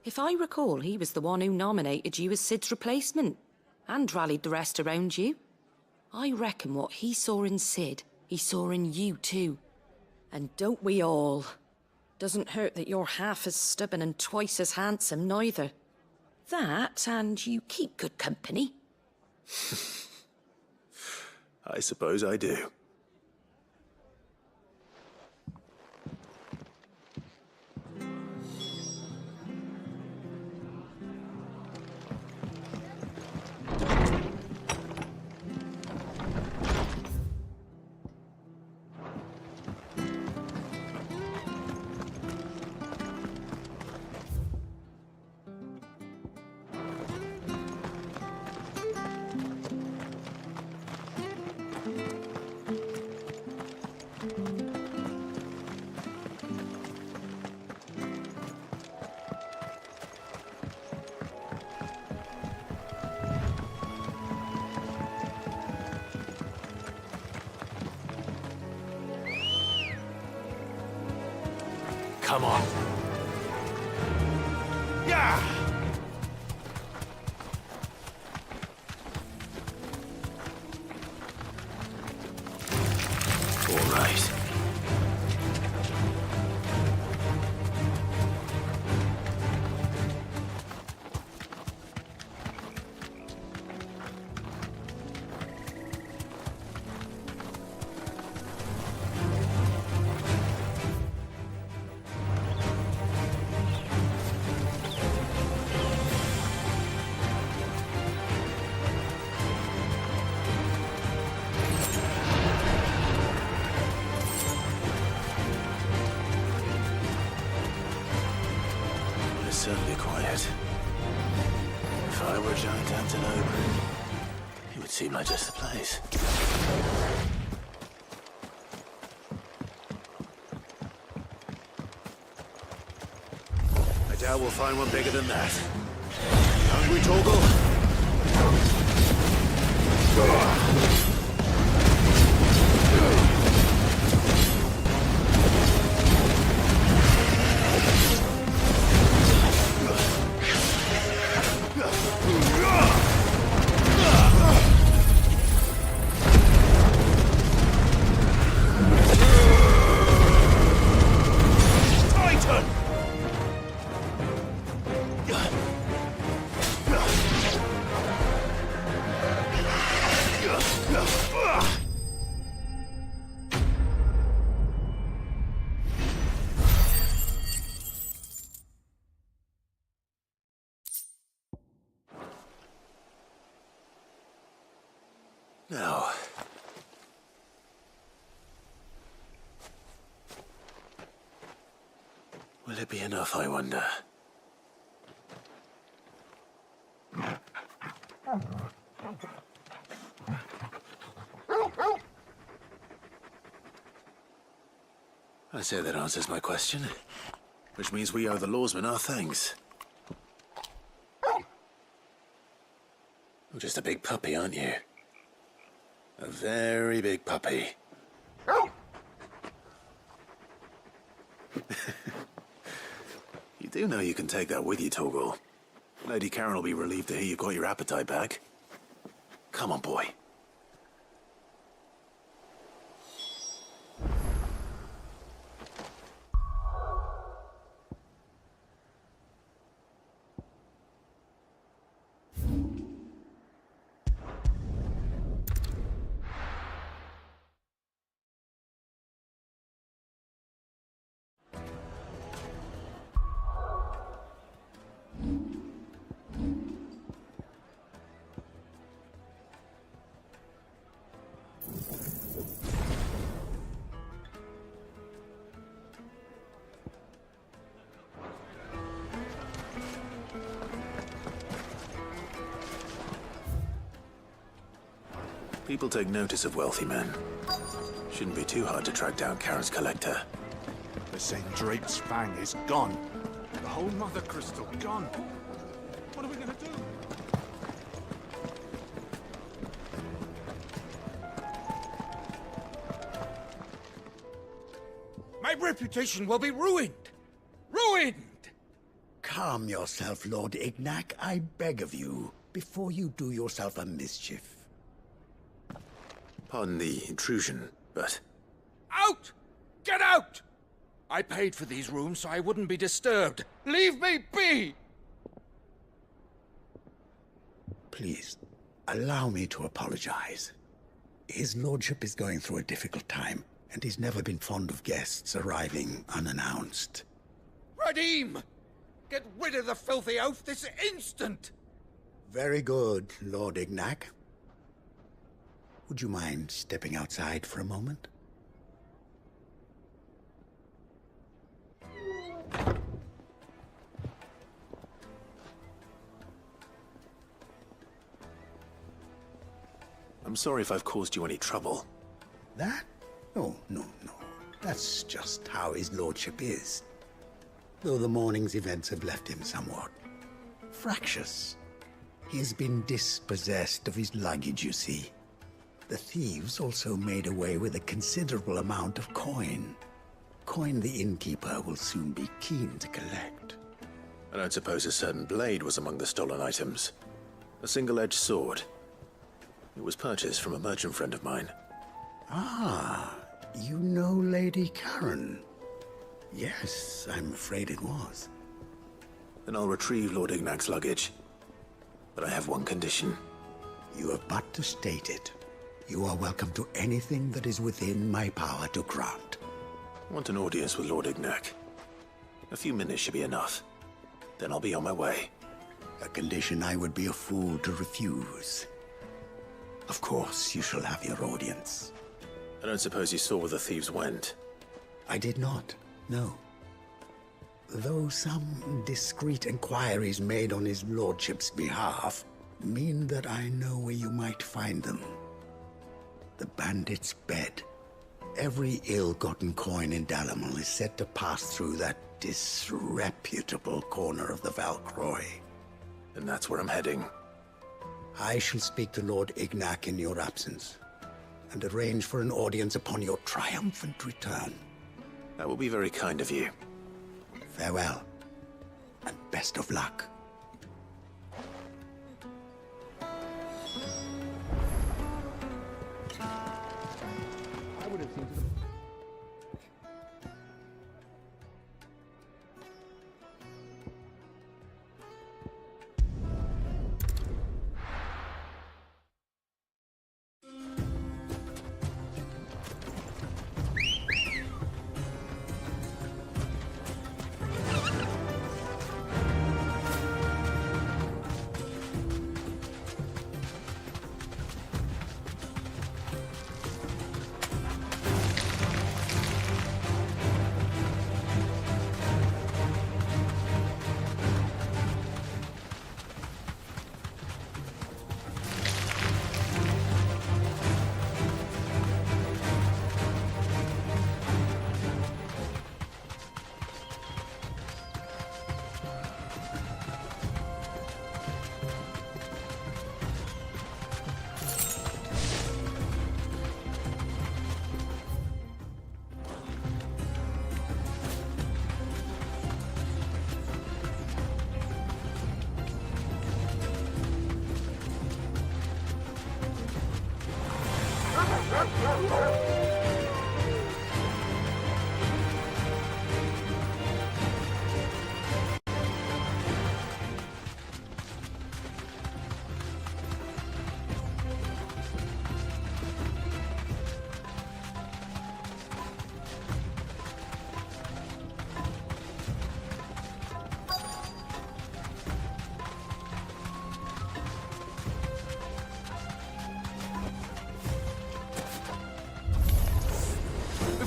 If I recall, he was the one who nominated you as Sid's replacement, and rallied the rest around you. I reckon what he saw in Sid, he saw in you too. And don't we all? Doesn't hurt that you're half as stubborn and twice as handsome, neither. That, and you keep good company. I suppose I do. Come on. Yeah! All right. Certainly quiet. If I were a giant antelope, it would seem like just the place. I doubt we'll find one bigger than that. Hungry, Torgal? Now, will it be enough, I wonder? I say that answers my question, which means we owe the lawsmen our thanks. You're just a big puppy, aren't you? A very big puppy. You do know you can take that with you, Torgal. Lady Karen will be relieved to hear you got your appetite back. Come on, boy. People take notice of wealthy men. Shouldn't be too hard to track down Karen's collector. They're saying Drake's fang is gone. The whole mother crystal gone. What are we gonna do? My reputation will be ruined! Ruined! Calm yourself, Lord Ignac, I beg of you, before you do yourself a mischief. Pardon the intrusion, but... Out! Get out! I paid for these rooms so I wouldn't be disturbed. Leave me be! Please, allow me to apologize. His lordship is going through a difficult time, and he's never been fond of guests arriving unannounced. Radim! Get rid of the filthy oaf this instant! Very good, Lord Ignac. Would you mind stepping outside for a moment? I'm sorry if I've caused you any trouble. That? Oh, no. That's just how his lordship is. Though the morning's events have left him somewhat fractious. He has been dispossessed of his luggage, you see. The thieves also made away with a considerable amount of coin. coin the innkeeper will soon be keen to collect. I don't suppose a certain blade was among the stolen items. A single-edged sword. It was purchased from a merchant friend of mine. Ah, you know Lady Karen. Yes, I'm afraid it was. Then I'll retrieve Lord Ignac's luggage. But I have one condition. You have but to state it. You are welcome to anything that is within my power to grant. I want an audience with Lord Ignac. A few minutes should be enough. Then I'll be on my way. A condition I would be a fool to refuse. Of course, you shall have your audience. I don't suppose you saw where the thieves went? I did not, no. Though some discreet inquiries made on his lordship's behalf mean that I know where you might find them. The bandit's bed. Every ill-gotten coin in Dalamal is said to pass through that disreputable corner of the Valcroy. And that's where I'm heading. I shall speak to Lord Ignac in your absence, and arrange for an audience upon your triumphant return. That will be very kind of you. Farewell, and best of luck. I would have seen to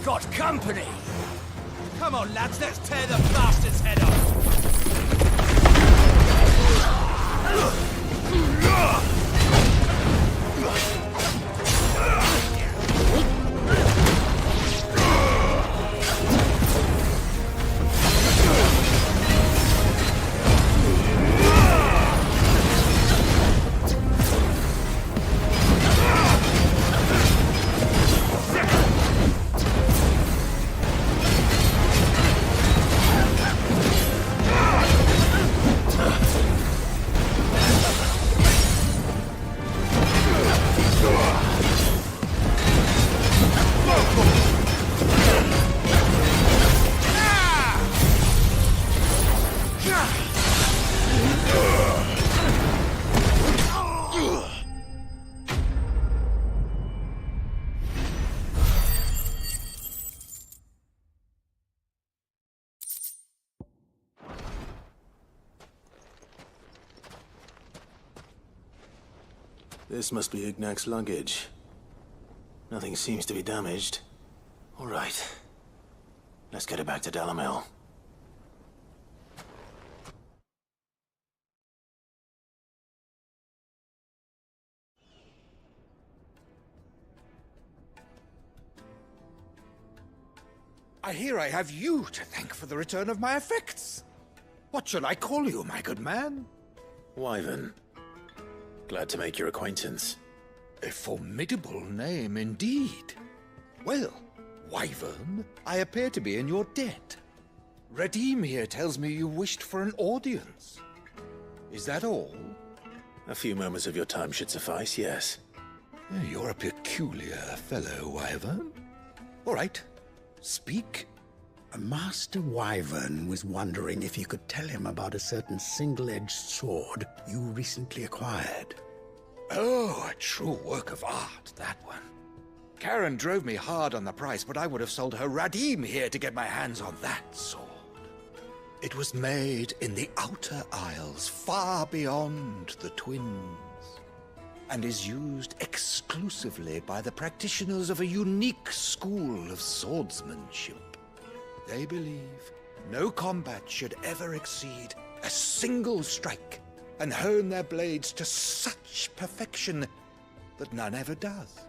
got company! Come on, lads, let's tear the bastard's head off! This must be Ignac's luggage. Nothing seems to be damaged. All right. Let's get it back to Dalamel. I hear I have you to thank for the return of my effects. What shall I call you, my good man? Wyvern. Glad to make your acquaintance. A formidable name indeed. Well, Wyvern, I appear to be in your debt. Redeem here tells me you wished for an audience. Is that all? A few moments of your time should suffice, yes. You're a peculiar fellow, Wyvern. All right, speak. Master Wyvern was wondering if you could tell him about a certain single-edged sword you recently acquired. Oh, a true work of art, that one. Karen drove me hard on the price, but I would have sold her Radim here to get my hands on that sword. It was made in the Outer Isles, far beyond the Twins, and is used exclusively by the practitioners of a unique school of swordsmanship. They believe no combat should ever exceed a single strike, and hone their blades to such perfection that none ever does.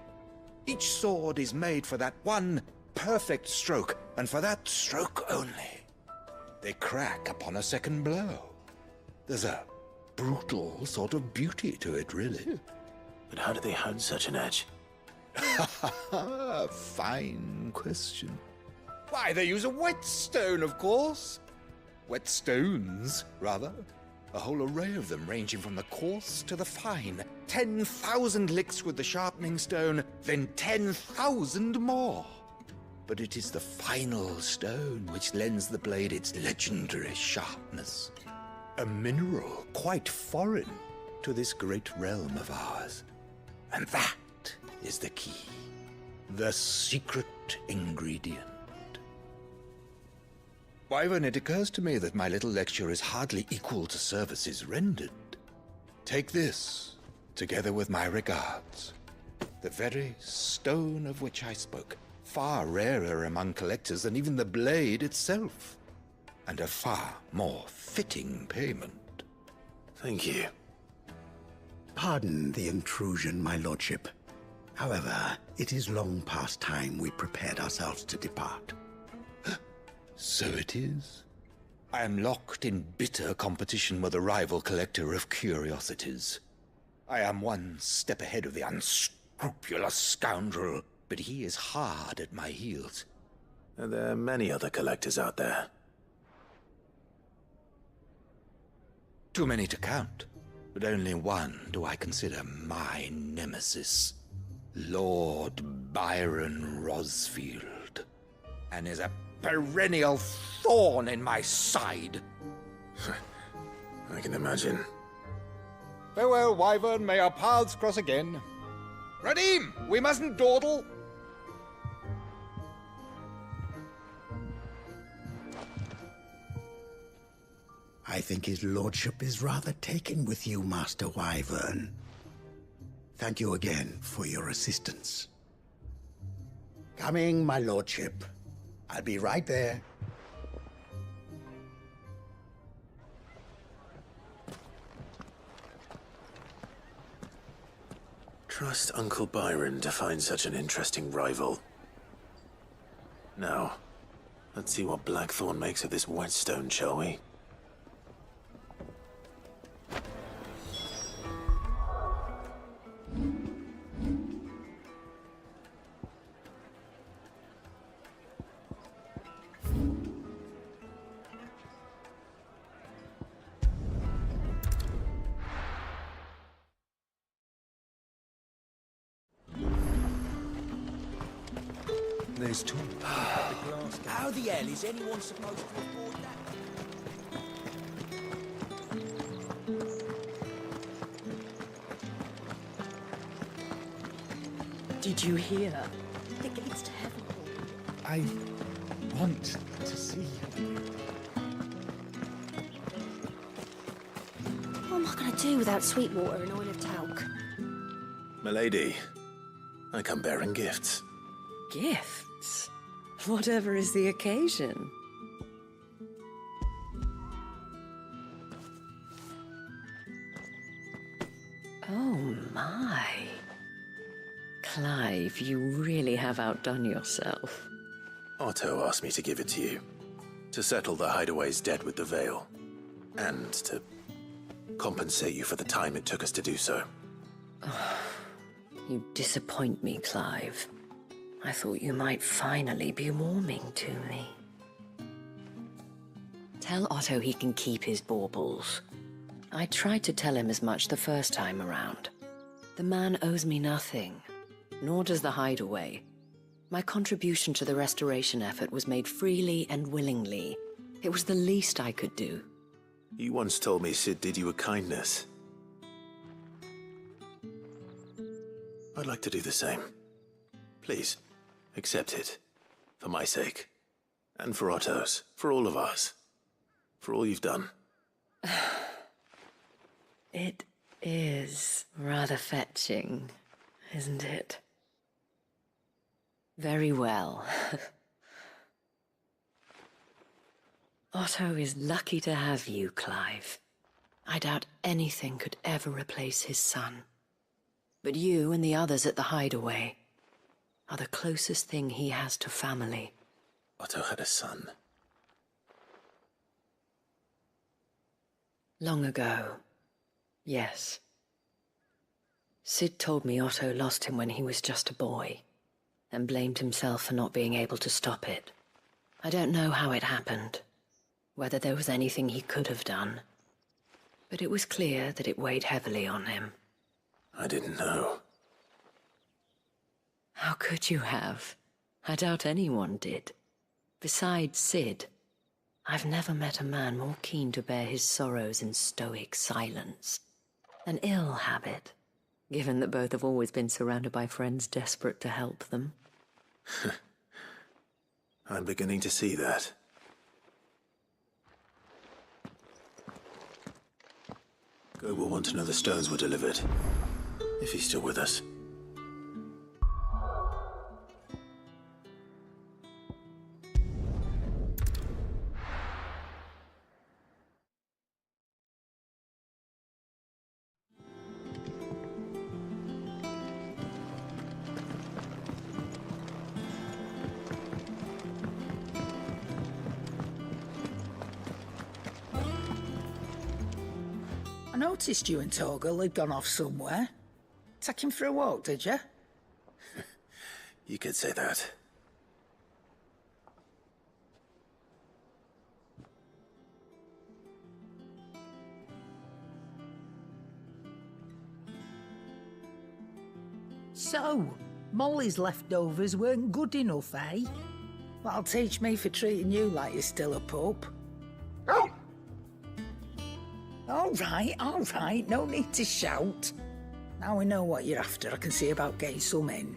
Each sword is made for that one perfect stroke, and for that stroke only. They crack upon a second blow. There's a brutal sort of beauty to it, really. But how do they hone such an edge? Fine question. Why, they use a whetstone, of course. Whetstones, rather. A whole array of them, ranging from the coarse to the fine. 10,000 licks with the sharpening stone, then 10,000 more. But it is the final stone which lends the blade its legendary sharpness. A mineral quite foreign to this great realm of ours. And that is the key. The secret ingredient. Wyvern, it occurs to me that my little lecture is hardly equal to services rendered. Take this, together with my regards. The very stone of which I spoke, far rarer among collectors than even the blade itself, and a far more fitting payment. Thank you. Pardon the intrusion, my lordship. However, it is long past time we prepared ourselves to depart. So it is. I am locked in bitter competition with a rival collector of curiosities. I am one step ahead of the unscrupulous scoundrel, but he is hard at my heels. And there are many other collectors out there. Too many to count, but only one do I consider my nemesis. Lord Byron Rosfield, and is a perennial thorn in my side. I can imagine. Farewell, Wyvern. May our paths cross again. Radim, we mustn't dawdle. I think his lordship is rather taken with you, Master Wyvern. Thank you again for your assistance. Coming, my lordship. I'll be right there. Trust Uncle Byron to find such an interesting rival. Now, let's see what Blackthorn makes of this whetstone, shall we? There's two. How the hell is anyone supposed to afford that? Did you hear? The gates to heaven. I want to see you. What am I going to do without sweet water and oil of talc? Milady, I come bearing gifts. Gifts? Whatever is the occasion. Oh my. Clive, you really have outdone yourself. Otto asked me to give it to you. To settle the Hideaway's debt with the Veil. And to compensate you for the time it took us to do so. You disappoint me, Clive. I thought you might finally be warming to me. Tell Otto he can keep his baubles. I tried to tell him as much the first time around. The man owes me nothing, nor does the hideaway. My contribution to the restoration effort was made freely and willingly. It was the least I could do. You once told me Sid did you a kindness. I'd like to do the same. Please, accept it. For my sake. And for Otto's. For all of us. For all you've done. It is rather fetching, isn't it? Very well. Otto is lucky to have you, Clive. I doubt anything could ever replace his son. But you and the others at the hideaway are the closest thing he has to family. Otto had a son. Long ago, yes. Sid told me Otto lost him when he was just a boy, and blamed himself for not being able to stop it. I don't know how it happened, whether there was anything he could have done, but it was clear that it weighed heavily on him. I didn't know. How could you have? I doubt anyone did. Besides Sid, I've never met a man more keen to bear his sorrows in stoic silence. An ill habit, given that both have always been surrounded by friends desperate to help them. I'm beginning to see that. Go will want to know the stones were delivered. If he's still with us. I noticed you and Torgal had gone off somewhere. Take him for a walk, did you? You could say that. So, Molly's leftovers weren't good enough, eh? That'll teach me for treating you like you're still a pup. All right, no need to shout. Now we know what you're after, I can see about getting some in.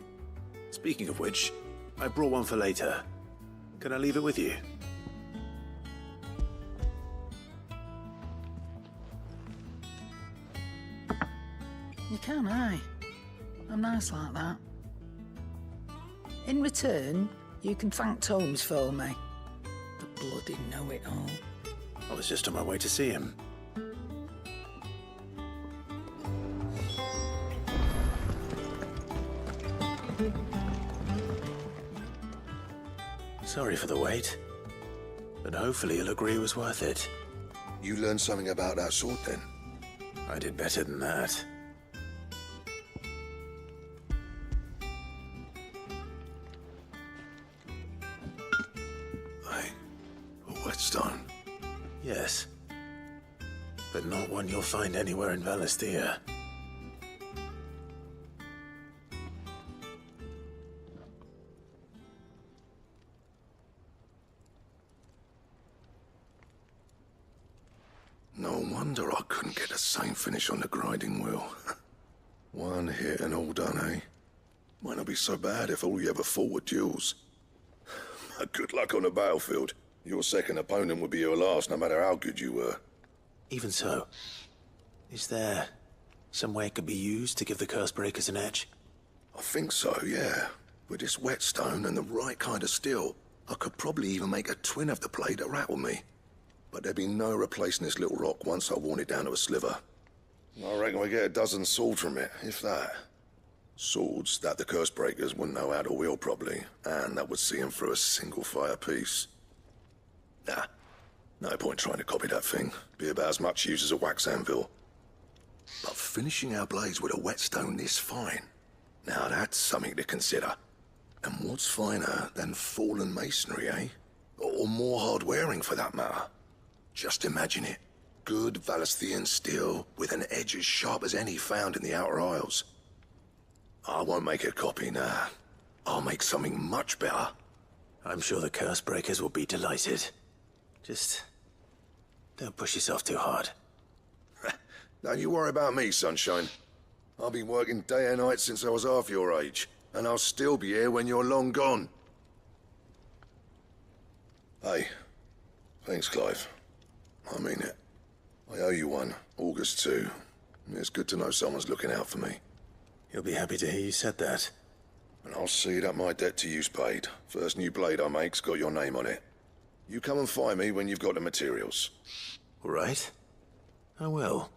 Speaking of which, I brought one for later. Can I leave it with you? You can, aye. I'm nice like that. In return, you can thank Tomes for me. The bloody know-it-all. I was just on my way to see him. Sorry for the wait, but hopefully you'll agree it was worth it. You learned something about that sword, then? I did better than that. A whetstone? Yes. But not one you'll find anywhere in Valisthea. No wonder I couldn't get the same finish on the grinding wheel. One hit and all done, eh? Might not be so bad if all you ever fought were duels. But good luck on the battlefield. Your second opponent would be your last, no matter how good you were. Even so, is there some way it could be used to give the Cursebreakers an edge? I think so, yeah. With this whetstone and the right kind of steel, I could probably even make a twin of the blade that rattled me. But there'd be no replacing this little rock once I worn it down to a sliver. I reckon we get a dozen swords from it, if that. Swords that the Cursebreakers wouldn't know how to wield properly, and that would see them through a single fire piece. Nah, no point trying to copy that thing. Be about as much use as a wax anvil. But finishing our blades with a whetstone this fine, now that's something to consider. And what's finer than fallen masonry, eh? Or more hard-wearing, for that matter. Just imagine it. Good Valesthian steel with an edge as sharp as any found in the Outer Isles. I won't make a copy, nah. I'll make something much better. I'm sure the curse breakers will be delighted. Just don't push yourself too hard. Don't you worry about me, sunshine. I've been working day and night since I was half your age, and I'll still be here when you're long gone. Hey, thanks, Clive. I mean it. I owe you one, August too. It's good to know someone's looking out for me. He'll be happy to hear you said that. And I'll see that my debt to you's paid. First new blade I make's got your name on it. You come and find me when you've got the materials. All right. I will.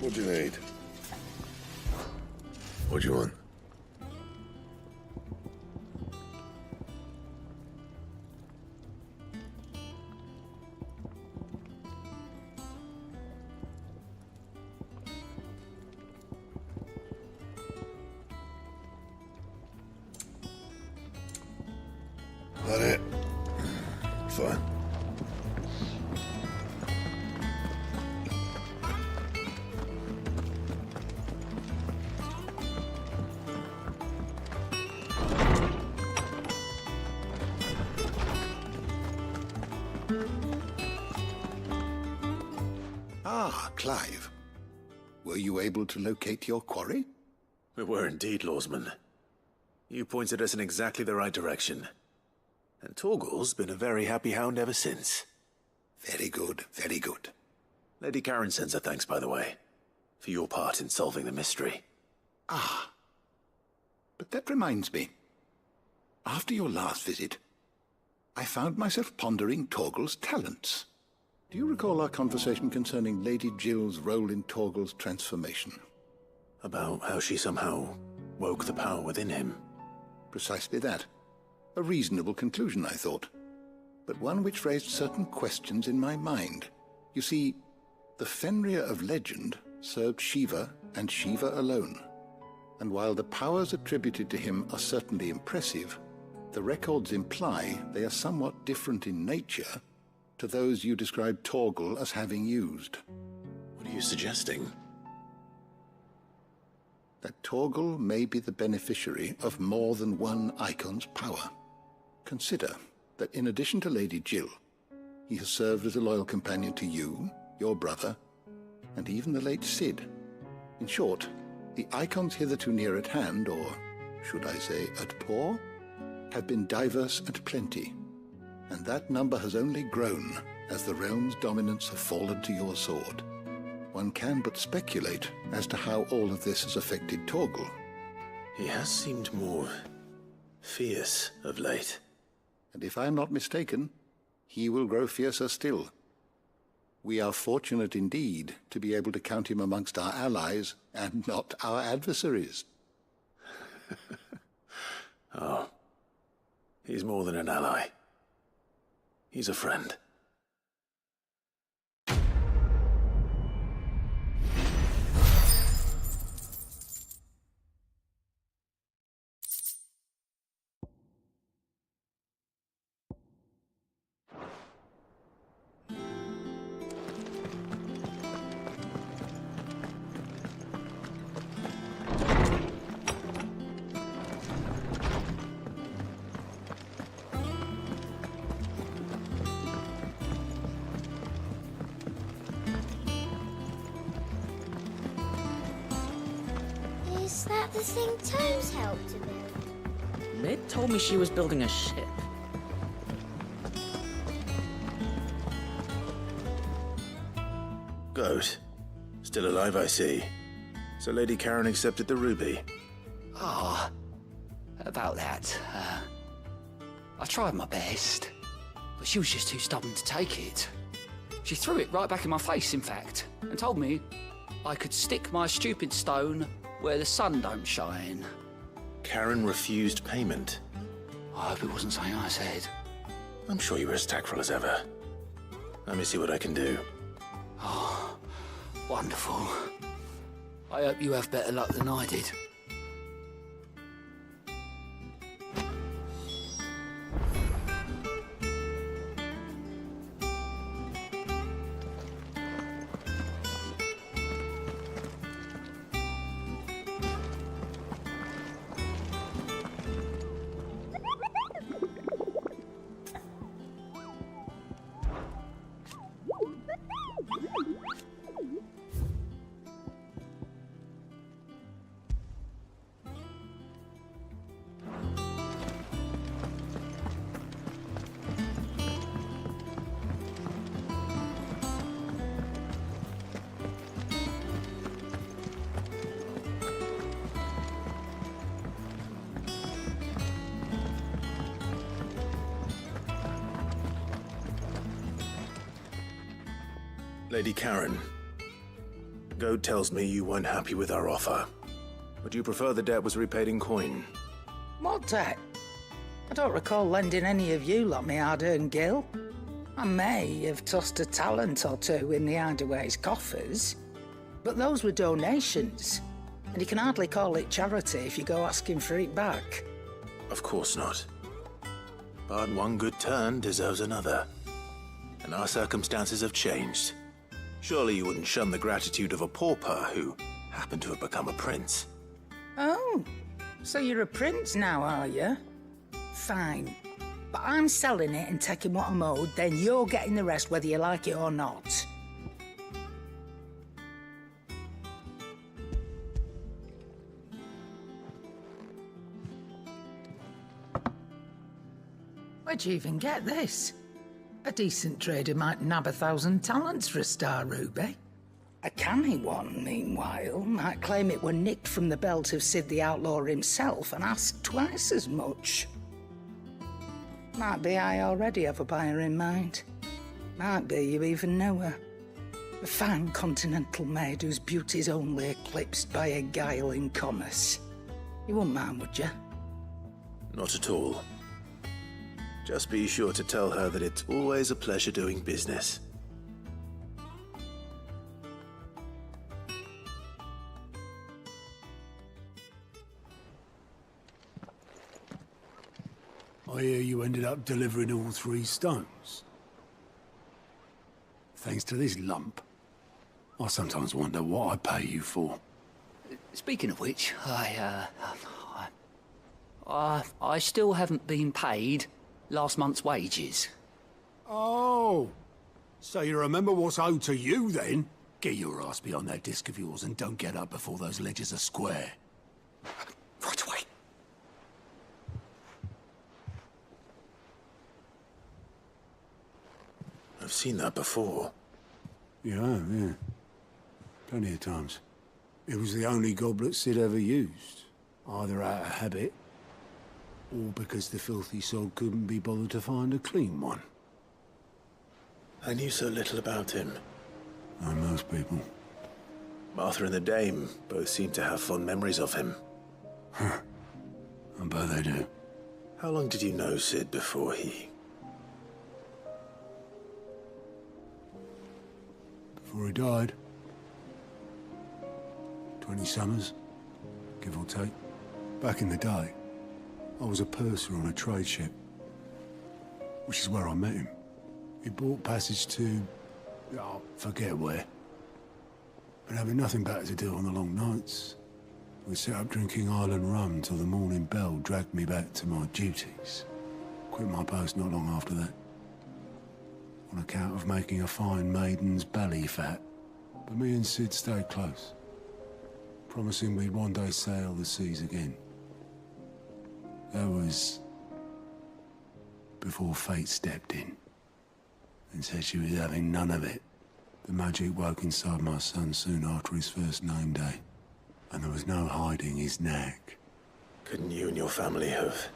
What do you need? What do you want? That it? Fine. Ah, Clive. Were you able to locate your quarry? We were indeed, Lawsman. You pointed us in exactly the right direction. And Torgal's been a very happy hound ever since. Very good, very good. Lady Karen sends her thanks, by the way, for your part in solving the mystery. Ah. But that reminds me. After your last visit, I found myself pondering Torgal's talents. Do you recall our conversation concerning Lady Jill's role in Torgal's transformation? About how she somehow woke the power within him. Precisely that. A reasonable conclusion, I thought. But one which raised certain questions in my mind. You see, the Fenrir of legend served Shiva and Shiva alone. And while the powers attributed to him are certainly impressive, the records imply they are somewhat different in nature to those you described Torgal as having used. What are you suggesting? That Torgal may be the beneficiary of more than one icon's power. Consider that in addition to Lady Jill, he has served as a loyal companion to you, your brother, and even the late Sid. In short, the icons hitherto near at hand, or should I say at paw, have been diverse and plenty, and that number has only grown as the realm's dominance have fallen to your sword. One can but speculate as to how all of this has affected Torgal. He has seemed more fierce of late. And if I am not mistaken, he will grow fiercer still. We are fortunate indeed to be able to count him amongst our allies and not our adversaries. Oh, he's more than an ally. He's a friend. Is that the thing Tomes helped to build? Mid told me she was building a ship. Goat. Still alive, I see. So Lady Karen accepted the ruby. Ah, about that. I tried my best. but she was just too stubborn to take it. She threw it right back in my face, in fact, and told me I could stick my stupid stone where the sun don't shine. Karen refused payment. I hope it wasn't something I said. I'm sure you were as tactful as ever. Let me see what I can do. Oh, wonderful. I hope you have better luck than I did. Lady Karen, Goad tells me you weren't happy with our offer. Would you prefer the debt was repaid in coin? What debt? I don't recall lending any of you lot me hard-earned gil. I may have tossed a talent or two in the hideaway's coffers, but those were donations, and you can hardly call it charity if you go asking for it back. Of course not. But one good turn deserves another. And our circumstances have changed. Surely you wouldn't shun the gratitude of a pauper who happened to have become a prince. Oh, so you're a prince now, are you? Fine. But I'm selling it and taking what I'm owed, then you're getting the rest whether you like it or not. Where'd you even get this? A decent trader might nab 1,000 talents for a star ruby. A canny one, meanwhile, might claim it were nicked from the belt of Sid the Outlaw himself and ask twice as much. Might be I already have a buyer in mind. Might be you even know her. A fine continental maid whose beauty's only eclipsed by a guile in commerce. You wouldn't mind, would you? Not at all. Just be sure to tell her that it's always a pleasure doing business. I hear you ended up delivering all 3 stones. Thanks to this lump. I sometimes wonder what I pay you for. Speaking of which, I still haven't been paid last month's wages. Oh, so you remember what's owed to you then? Get your ass behind that disc of yours and don't get up before those ledgers are square. Right away. I've seen that before. Yeah. Plenty of times. It was the only goblet Sid ever used. Either out of habit, or because the filthy soul couldn't be bothered to find a clean one. I knew so little about him. Like most people. Martha and the Dame both seem to have fond memories of him. I bet they do. How long did you know Sid before he... Before he died. 20 summers, give or take. Back in the day, I was a purser on a trade ship, which is where I met him. He bought passage to... oh, forget where. But having nothing better to do on the long nights, we set up drinking island rum till the morning bell dragged me back to my duties. Quit my post not long after that. On account of making a fine maiden's belly fat. But me and Sid stayed close, promising we'd one day sail the seas again. That was before fate stepped in and said she was having none of it. The magic woke inside my son soon after his first name day, and there was no hiding his knack. Couldn't you and your family have...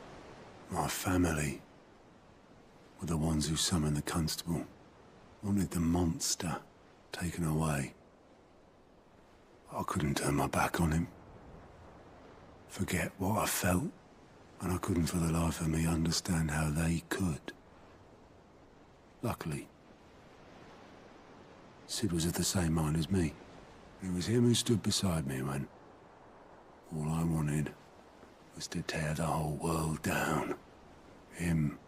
My family? were the ones who summoned the constable. Wanted the monster taken away. I couldn't turn my back on him. Forget what I felt, and I couldn't for the life of me understand how they could. Luckily, Sid was of the same mind as me. It was him who stood beside me when all I wanted was to tear the whole world down. Him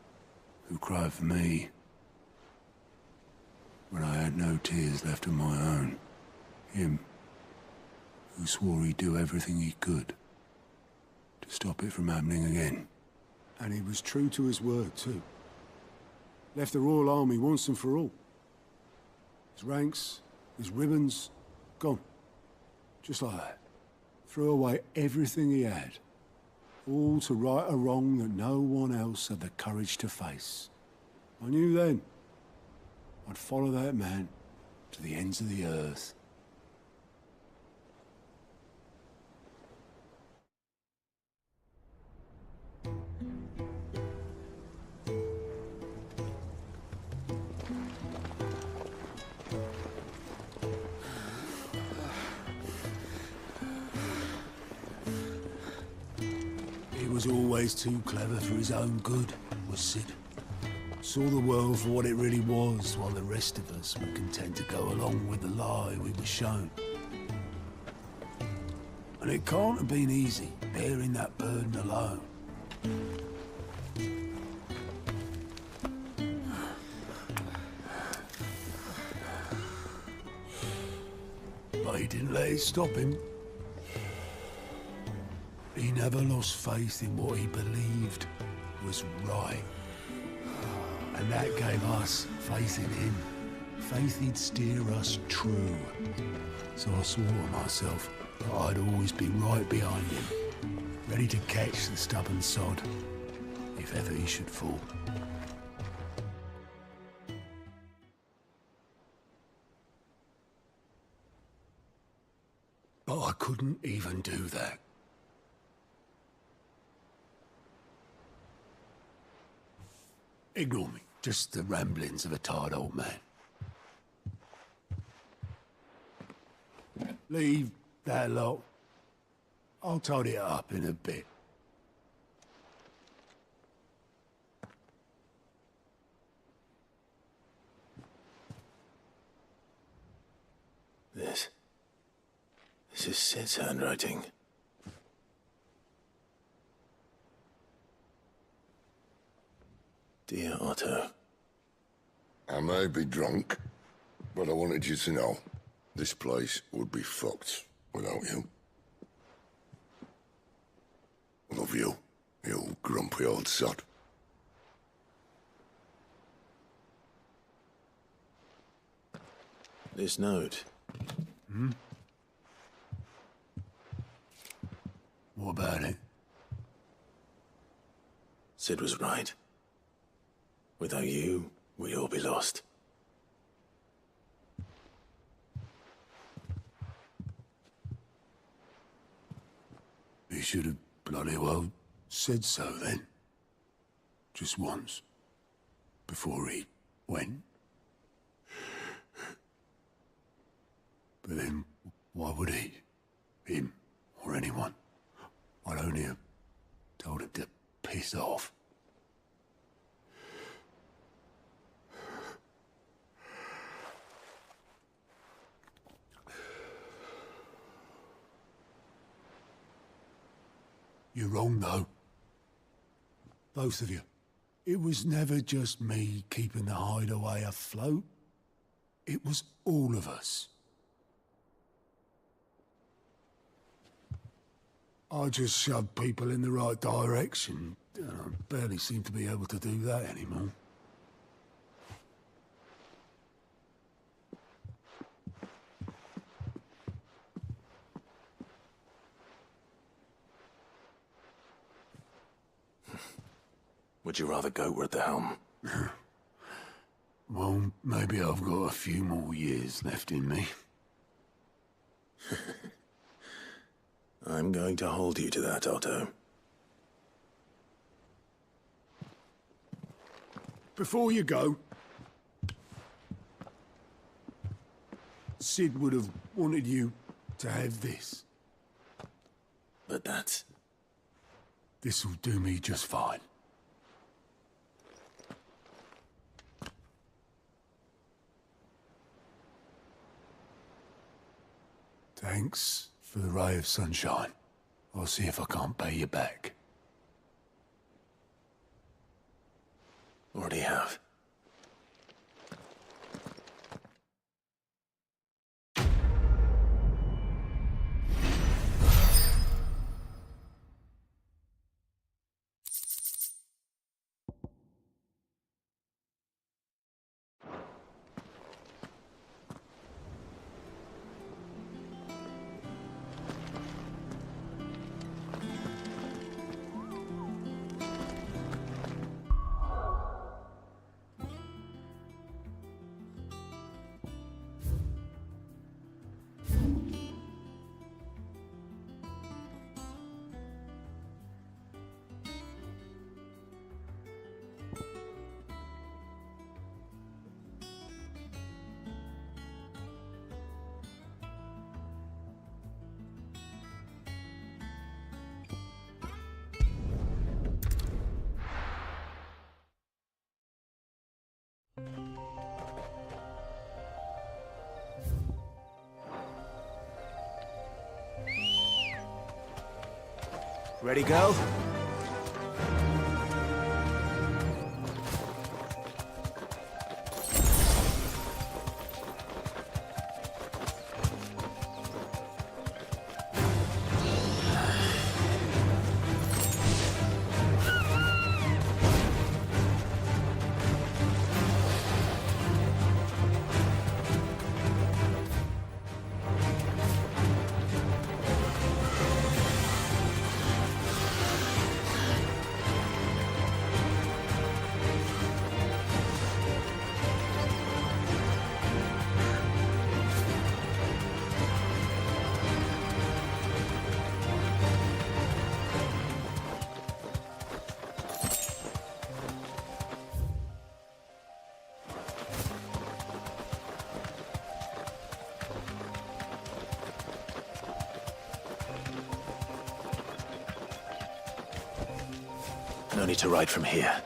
who cried for me when I had no tears left of my own. Him who swore he'd do everything he could to stop it from happening again. And he was true to his word, too. Left the Royal Army once and for all. His ranks, his ribbons, gone. Just like that. Threw away everything he had. All to right a wrong that no one else had the courage to face. I knew then I'd follow that man to the ends of the earth. He was always too clever for his own good, was Sid. Saw the world for what it really was, while the rest of us were content to go along with the lie we were shown. And it can't have been easy, bearing that burden alone. But he didn't let it stop him. He never lost faith in what he believed was right. And that gave us faith in him. Faith he'd steer us true. So I swore to myself that I'd always be right behind him, ready to catch the stubborn sod, if ever he should fall. But I couldn't even do that. Ignore me. Just the ramblings of a tired old man. Leave that lot. I'll tidy it up in a bit. This is Sid's handwriting. Dear Otto. I may be drunk, but I wanted you to know this place would be fucked without you. I love you, you grumpy old sod. This note. Hmm? What about it? Sid was right. Without you, we'd all be lost. He should have bloody well said so then. Just once. Before he went. But then, why would he? Him, or anyone? I'd only have told him to piss off. You're wrong, though. Both of you. It was never just me keeping the hideaway afloat. It was all of us. I just shoved people in the right direction, and I barely seem to be able to do that anymore. Would you rather goat were at the helm? Well, maybe I've got a few more years left in me. I'm going to hold you to that, Otto. Before you go, Sid would have wanted you to have this. But that's... This'll do me just fine. Thanks for the ray of sunshine. I'll see if I can't pay you back. Already have. Ready, go? No need to ride from here.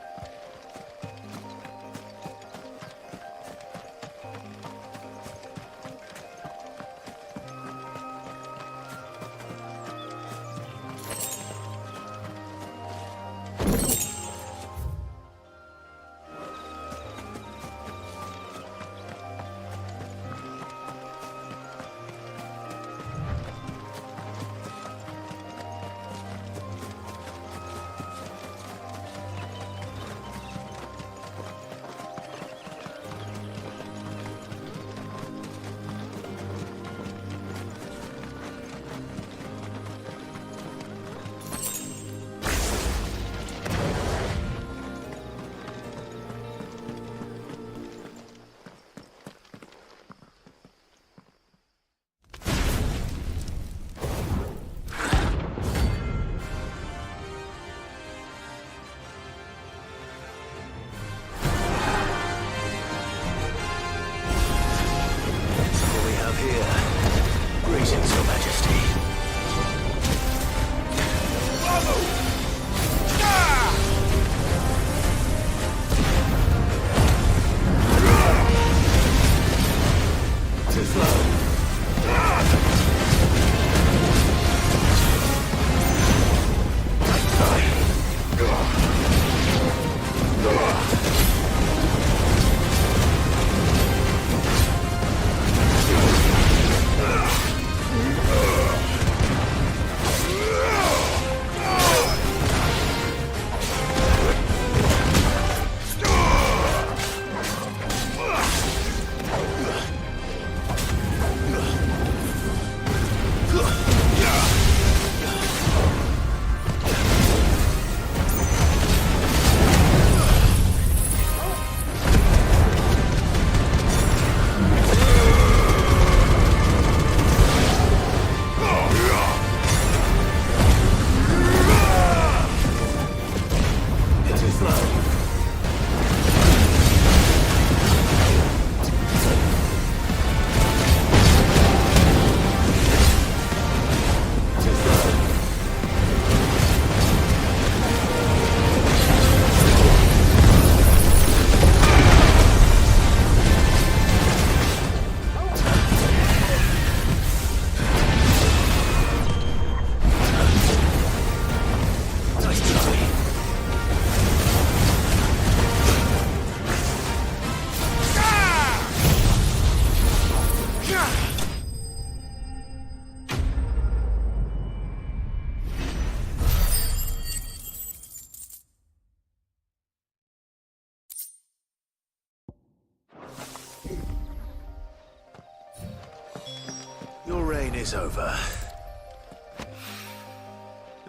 Your reign is over.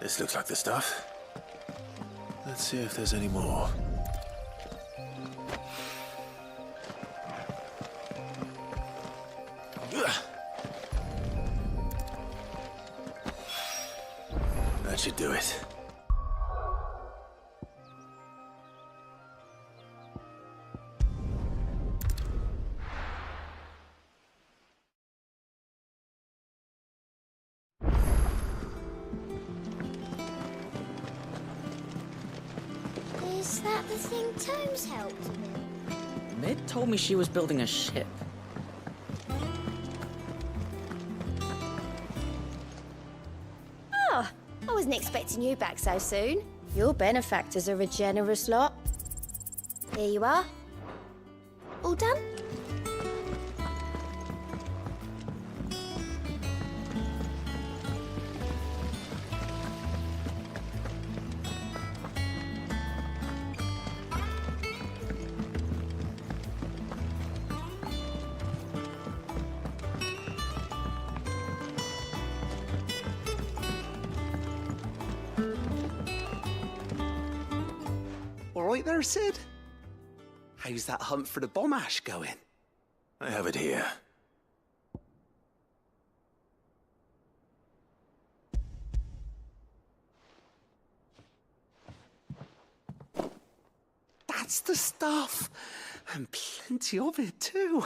This looks like the stuff. Let's see if there's any more. That should do it. Is that the thing Tomes helped with? Mid told me she was building a ship. Oh, I wasn't expecting you back so soon. Your benefactors are a generous lot. Here you are. All done? All right there, Sid? How's that hunt for the bomb ash going? I have it here. That's the stuff. And plenty of it, too.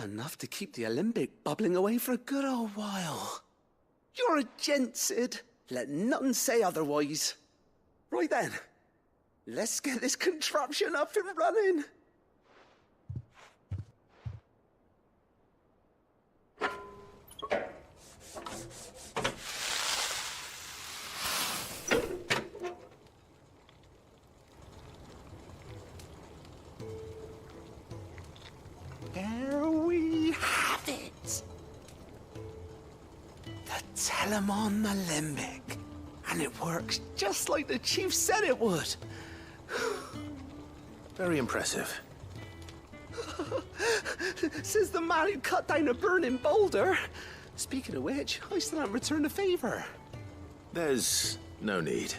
Enough to keep the alembic bubbling away for a good old while. You're a gent, Sid. Let nothing say otherwise. Right then. Let's get this contraption up and running. There we have it. The Telemon Alembic. And it works just like the chief said it would. Very impressive. Says the man who cut down a burning boulder. Speaking of which, I still haven't returned the favor. There's no need.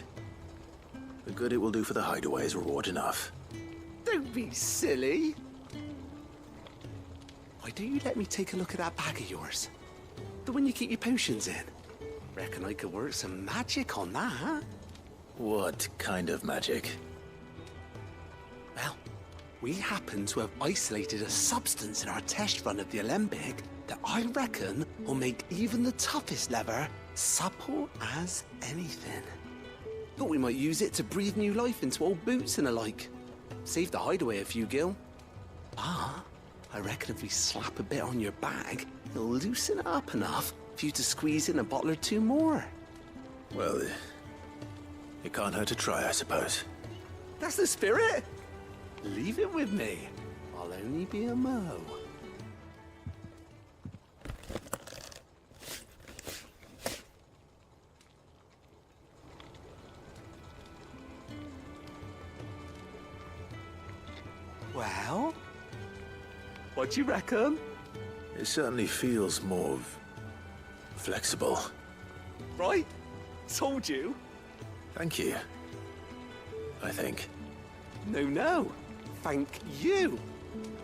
The good it will do for the hideaway is reward enough. Don't be silly. Why don't you let me take a look at that bag of yours? The one you keep your potions in. Reckon I could work some magic on that, huh? What kind of magic? Well, we happen to have isolated a substance in our test run of the alembic that I reckon will make even the toughest lever supple as anything. Thought we might use it to breathe new life into old boots and the like. Save the hideaway a few gil. Ah, I reckon if we slap a bit on your bag, it'll loosen it up enough for you to squeeze in a bottle or two more. Well, it can't hurt to try, I suppose. That's the spirit. Leave it with me. I'll only be a mo. Well, what do you reckon? It certainly feels more flexible. Right? Told you. Thank you. I think. No. Thank you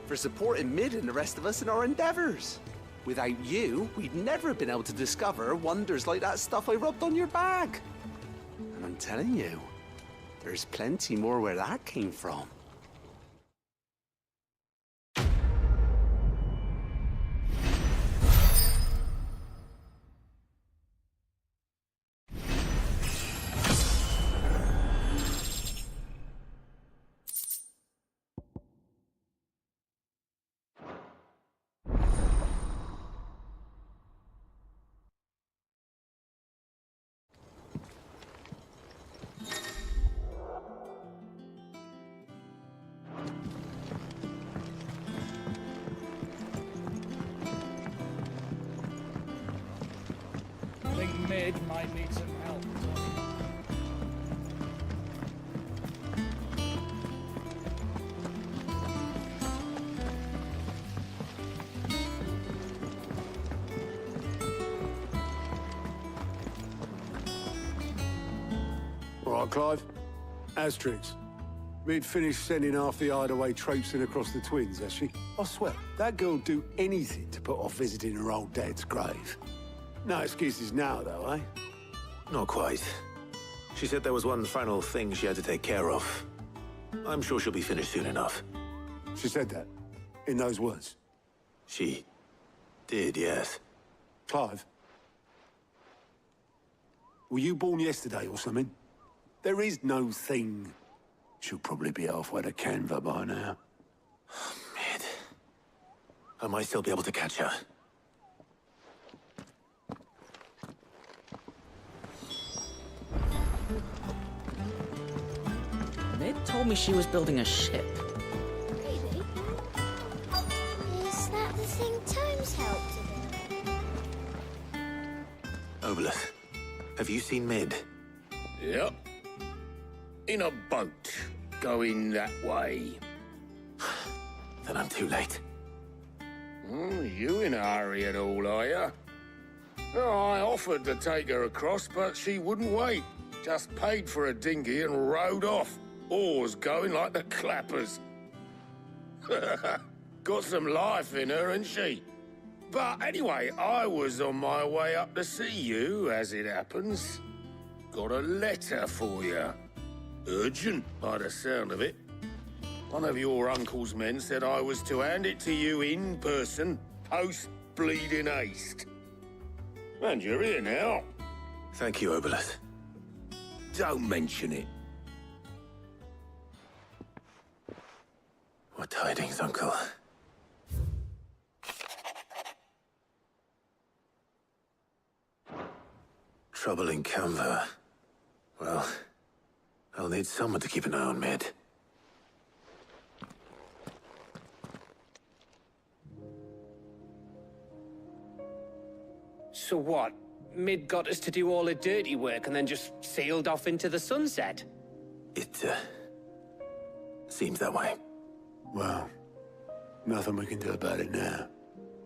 for supporting Mid and the rest of us in our endeavors. Without you, we'd never have been able to discover wonders like that stuff I rubbed on your bag. And I'm telling you, there's plenty more where that came from. Mid might need some help. Right, Clive. Asterix. Mid finished sending half the hideaway traipsing across the twins, has she? I swear, that girl'd do anything to put off visiting her old dad's grave. No excuses now, though, eh? Not quite. She said there was one final thing she had to take care of. I'm sure she'll be finished soon enough. She said that? In those words? She did, yes. Clive? Were you born yesterday or something? There is no thing. She'll probably be halfway to Canva by now. Mid. I might still be able to catch her. Mid told me she was building a ship. Really? Is that the thing Tomes helped with? Obelus, have you seen Mid? Yep. In a boat, going that way. Then I'm too late. You in a hurry at all, are you? Oh, I offered to take her across, but she wouldn't wait. Just paid for a dinghy and rowed off. Oars going like the clappers. Got some life in her, ain't she? But anyway, I was on my way up to see you, as it happens. Got a letter for you. Urgent, by the sound of it. One of your uncle's men said I was to hand it to you in person, post-bleeding haste. And you're here now. Thank you, Obelus. Don't mention it. What tidings, Uncle? Trouble in Canva. Well, I'll need someone to keep an eye on Mid. So what? Mid got us to do all the dirty work and then just sailed off into the sunset? It, seems that way. Well, nothing we can do about it now.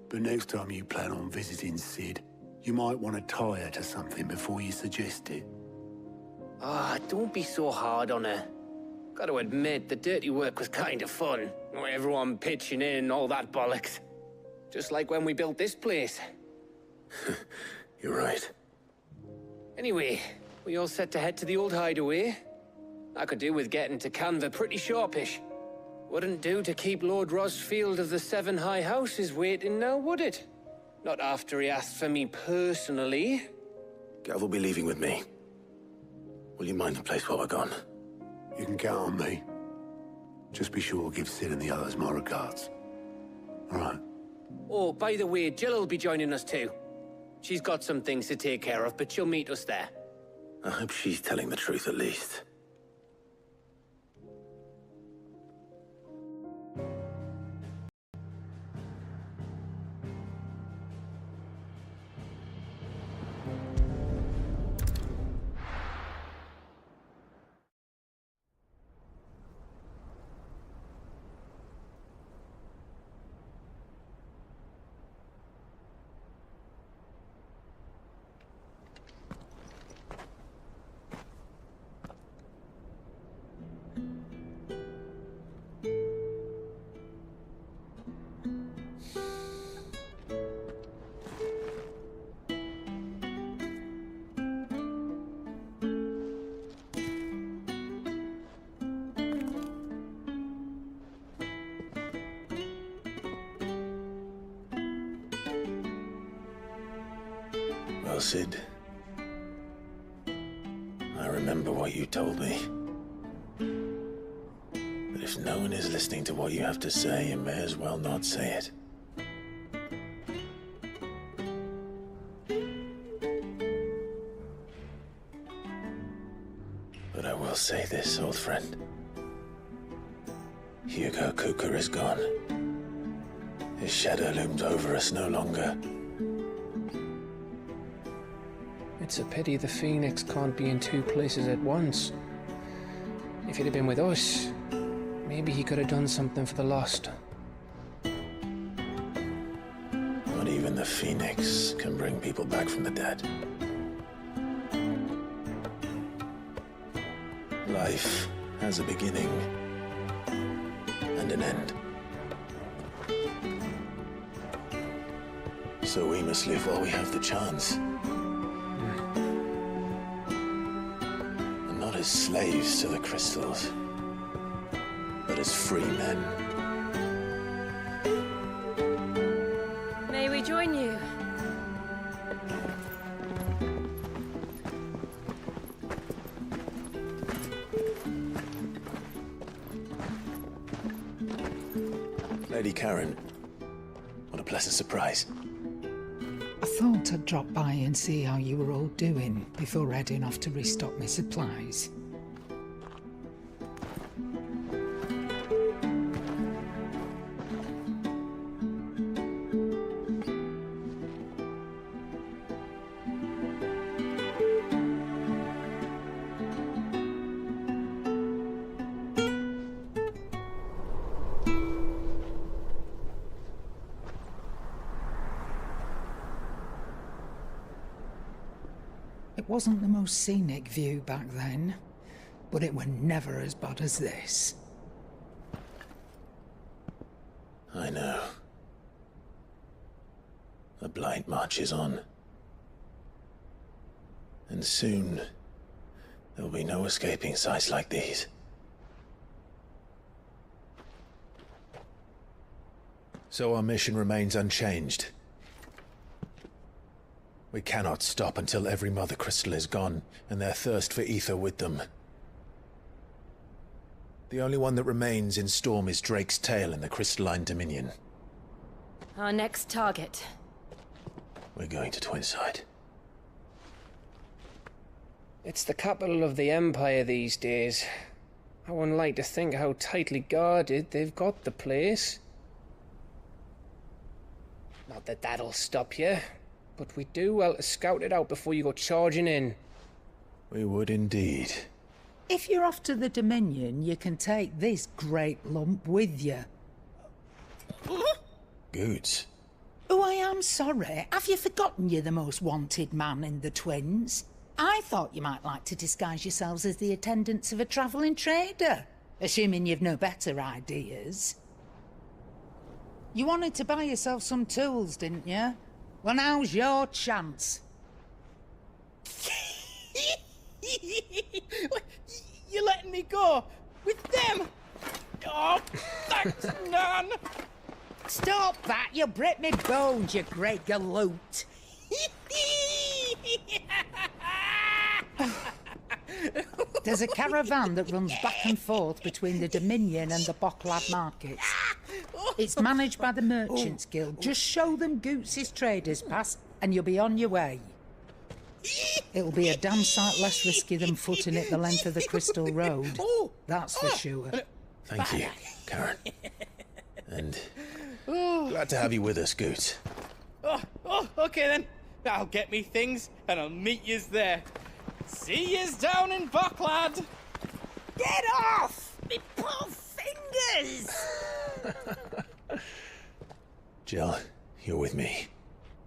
But next time you plan on visiting Sid, you might want to tie her to something before you suggest it. Ah, don't be so hard on her. Gotta admit, the dirty work was kind of fun. Everyone pitching in and all that bollocks. Just like when we built this place. You're right. Anyway, we all set to head to the old hideaway. I could do with getting to Canva pretty sharpish. Wouldn't do to keep Lord Rosfield of the Seven High Houses waiting now, would it? Not after he asked for me personally. Gav will be leaving with me. Will you mind the place while we're gone? You can count on me. Just be sure to give Sid and the others my regards. All right. Oh, by the way, Jill will be joining us too. She's got some things to take care of, but she'll meet us there. I hope she's telling the truth at least. Well, Sid, I remember what you told me. That if no one is listening to what you have to say, you may as well not say it. But I will say this, old friend. Hugo Kuka is gone. His shadow looms over us no longer. It's a pity the Phoenix can't be in two places at once. If he'd have been with us, maybe he could have done something for the lost. Not even the Phoenix can bring people back from the dead. Life has a beginning and an end. So we must live while we have the chance. And not as slaves to the crystals, but as free men. May we join you? Lady Karen, what a pleasant surprise. I thought I'd drop by and see how you were all doing before heading off to restock my supplies. It wasn't the most scenic view back then, but it were never as bad as this. I know. The Blight marches on. And soon, there will be no escaping sights like these. So our mission remains unchanged. We cannot stop until every Mother Crystal is gone, and their thirst for ether with them. The only one that remains in Storm is Drake's Tail in the Crystalline Dominion. Our next target. We're going to Twinside. It's the capital of the Empire these days. I wouldn't like to think how tightly guarded they've got the place. Not that that'll stop you, but we do well to scout it out before you go charging in. We would indeed. If you're off to the Dominion, you can take this great lump with you. Goods. Oh, I am sorry. Have you forgotten you're the most wanted man in the Twins? I thought you might like to disguise yourselves as the attendants of a travelling trader, assuming you've no better ideas. You wanted to buy yourself some tools, didn't you? Well, now's your chance. You're letting me go? With them? Oh, thanks, Nan! Stop that! You'll break me bones, you great galoot! There's a caravan that runs back and forth between the Dominion and the Bocklad markets. It's managed by the Merchants Guild. Just show them Goots' traders pass and you'll be on your way. It'll be a damn sight less risky than footing it the length of the Crystal Road. That's for sure. Thank you, Karen. And glad to have you with us, Goots. Okay then. I'll get me things and I'll meet yous there. See yous down in Bocklad. Get off! Me poor fingers! Jill, you're with me.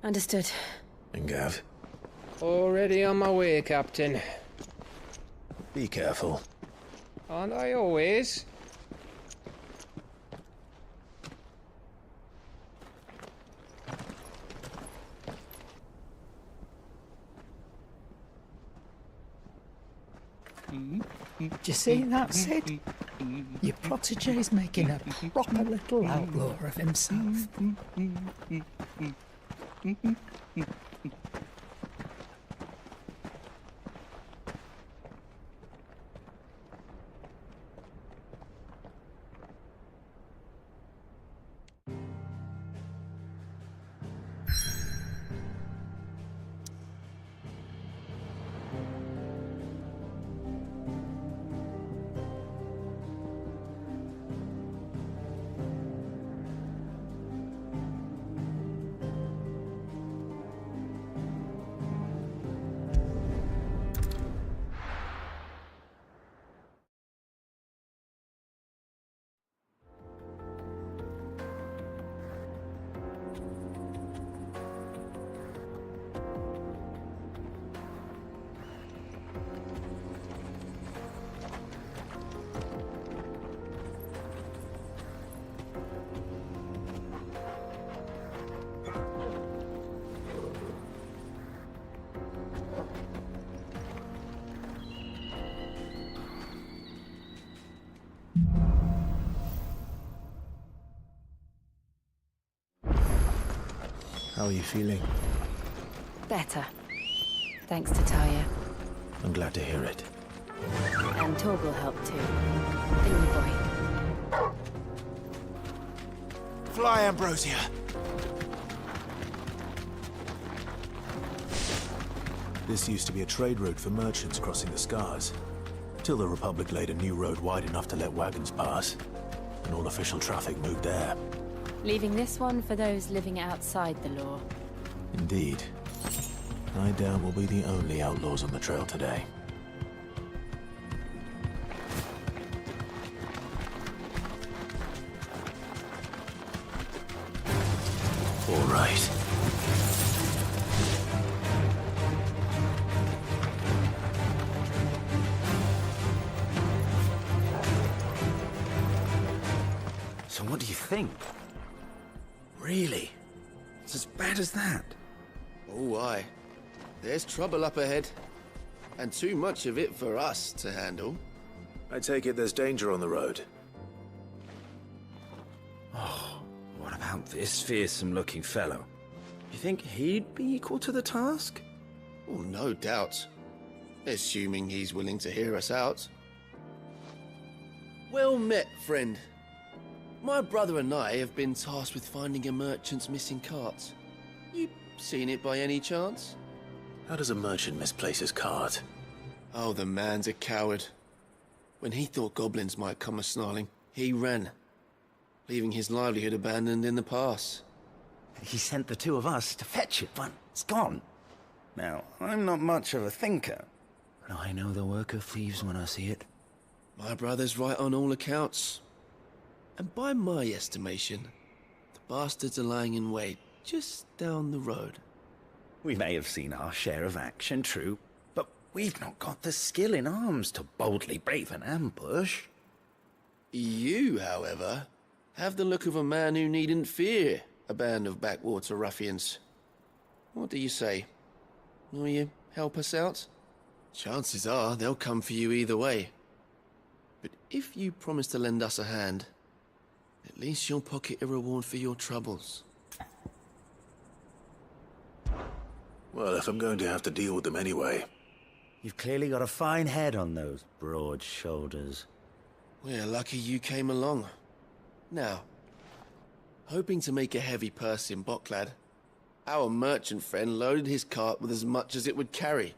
Understood. And Gav? Already on my way, Captain. Be careful. Aren't I always? Do you see that, Sid? Your protege's making a proper little outlaw of himself. How are you feeling? Better. Thanks to Talia. I'm glad to hear it. And Torgal helped too. The new boy. Fly, Ambrosia! This used to be a trade route for merchants crossing the Scars, till the Republic laid a new road wide enough to let wagons pass, and all official traffic moved there. Leaving this one for those living outside the law. Indeed. I doubt we'll be the only outlaws on the trail today. All right. So what do you think? Really? It's as bad as that? Oh, aye. There's trouble up ahead. And too much of it for us to handle. I take it there's danger on the road. Oh, what about this fearsome-looking fellow? You think he'd be equal to the task? Oh, no doubt. Assuming he's willing to hear us out. Well met, friend. My brother and I have been tasked with finding a merchant's missing cart. You seen it by any chance? How does a merchant misplace his cart? Oh, the man's a coward. When he thought goblins might come a-snarling, he ran, leaving his livelihood abandoned in the pass. He sent the two of us to fetch it, but it's gone. Now, I'm not much of a thinker, but I know the work of thieves when I see it. My brother's right on all accounts. And by my estimation, the bastards are lying in wait just down the road. We may have seen our share of action, true, but we've not got the skill in arms to boldly brave an ambush. You, however, have the look of a man who needn't fear a band of backwater ruffians. What do you say? Will you help us out? Chances are they'll come for you either way. But if you promise to lend us a hand, at least you'll pocket a reward for your troubles. Well, if I'm going to have to deal with them anyway. You've clearly got a fine head on those broad shoulders. We're lucky you came along. Now, hoping to make a heavy purse in Boklad, our merchant friend loaded his cart with as much as it would carry.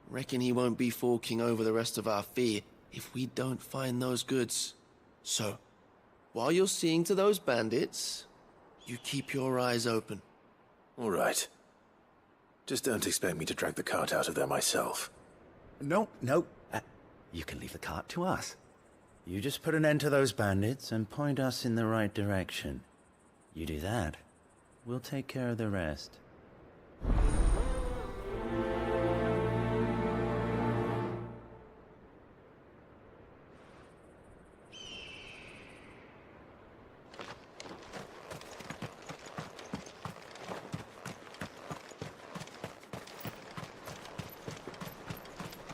Reckon he won't be forking over the rest of our fee if we don't find those goods. So, while you're seeing to those bandits, you keep your eyes open. All right. Just don't expect me to drag the cart out of there myself. No. You can leave the cart to us. You just put an end to those bandits and point us in the right direction. You do that, we'll take care of the rest.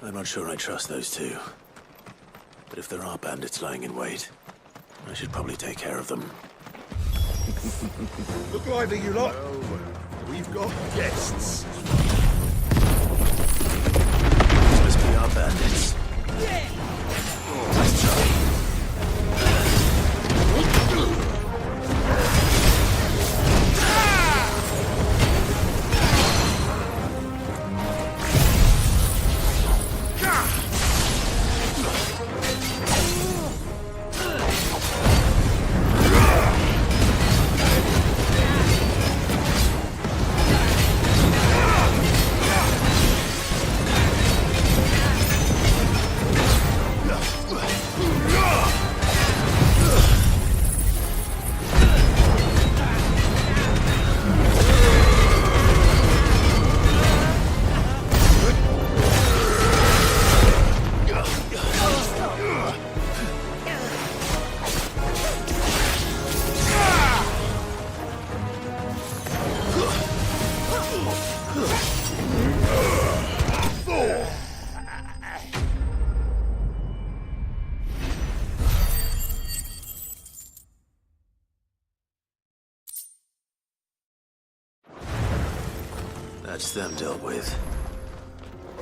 I'm not sure I trust those two. But if there are bandits lying in wait, I should probably take care of them. Look lively, you lot. We've got guests. These must be our bandits. Oh, nice try. That's them dealt with.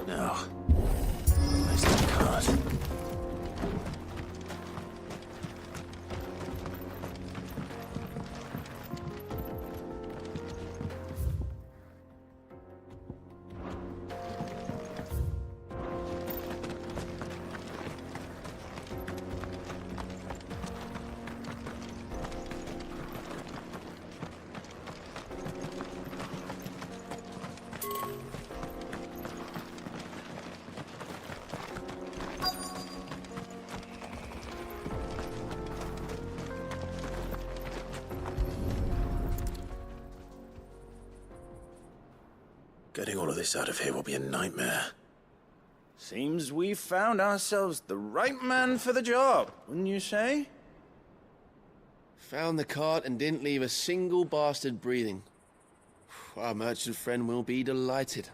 Now, where's the cart? Getting all of this out of here will be a nightmare. Seems we've found ourselves the right man for the job, wouldn't you say? Found the cart and didn't leave a single bastard breathing. Our merchant friend will be delighted.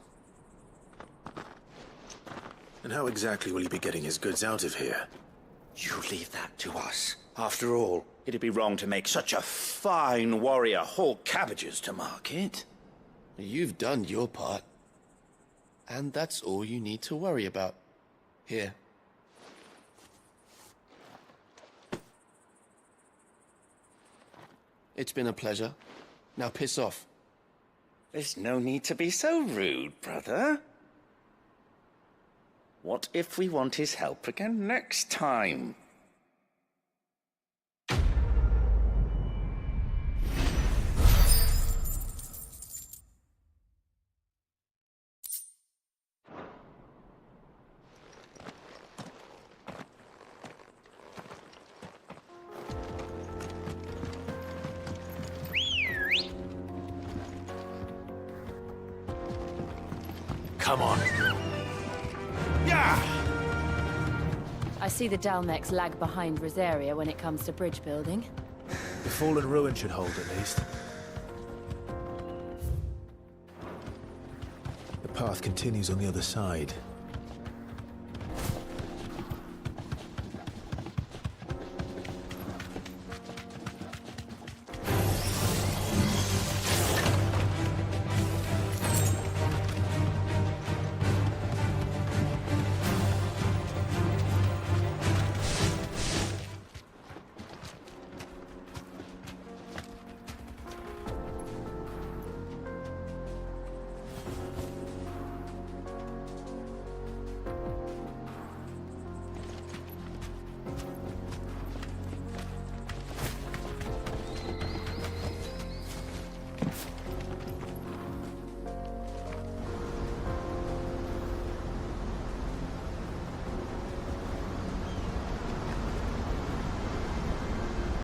And how exactly will he be getting his goods out of here? You leave that to us. After all, it'd be wrong to make such a fine warrior haul cabbages to market. You've done your part. And that's all you need to worry about. Here. It's been a pleasure. Now piss off. There's no need to be so rude, brother. What if we want his help again next time? Come on. Yeah! I see the Dalmex lag behind Rosaria when it comes to bridge building. The fallen ruin should hold, at least. The path continues on the other side.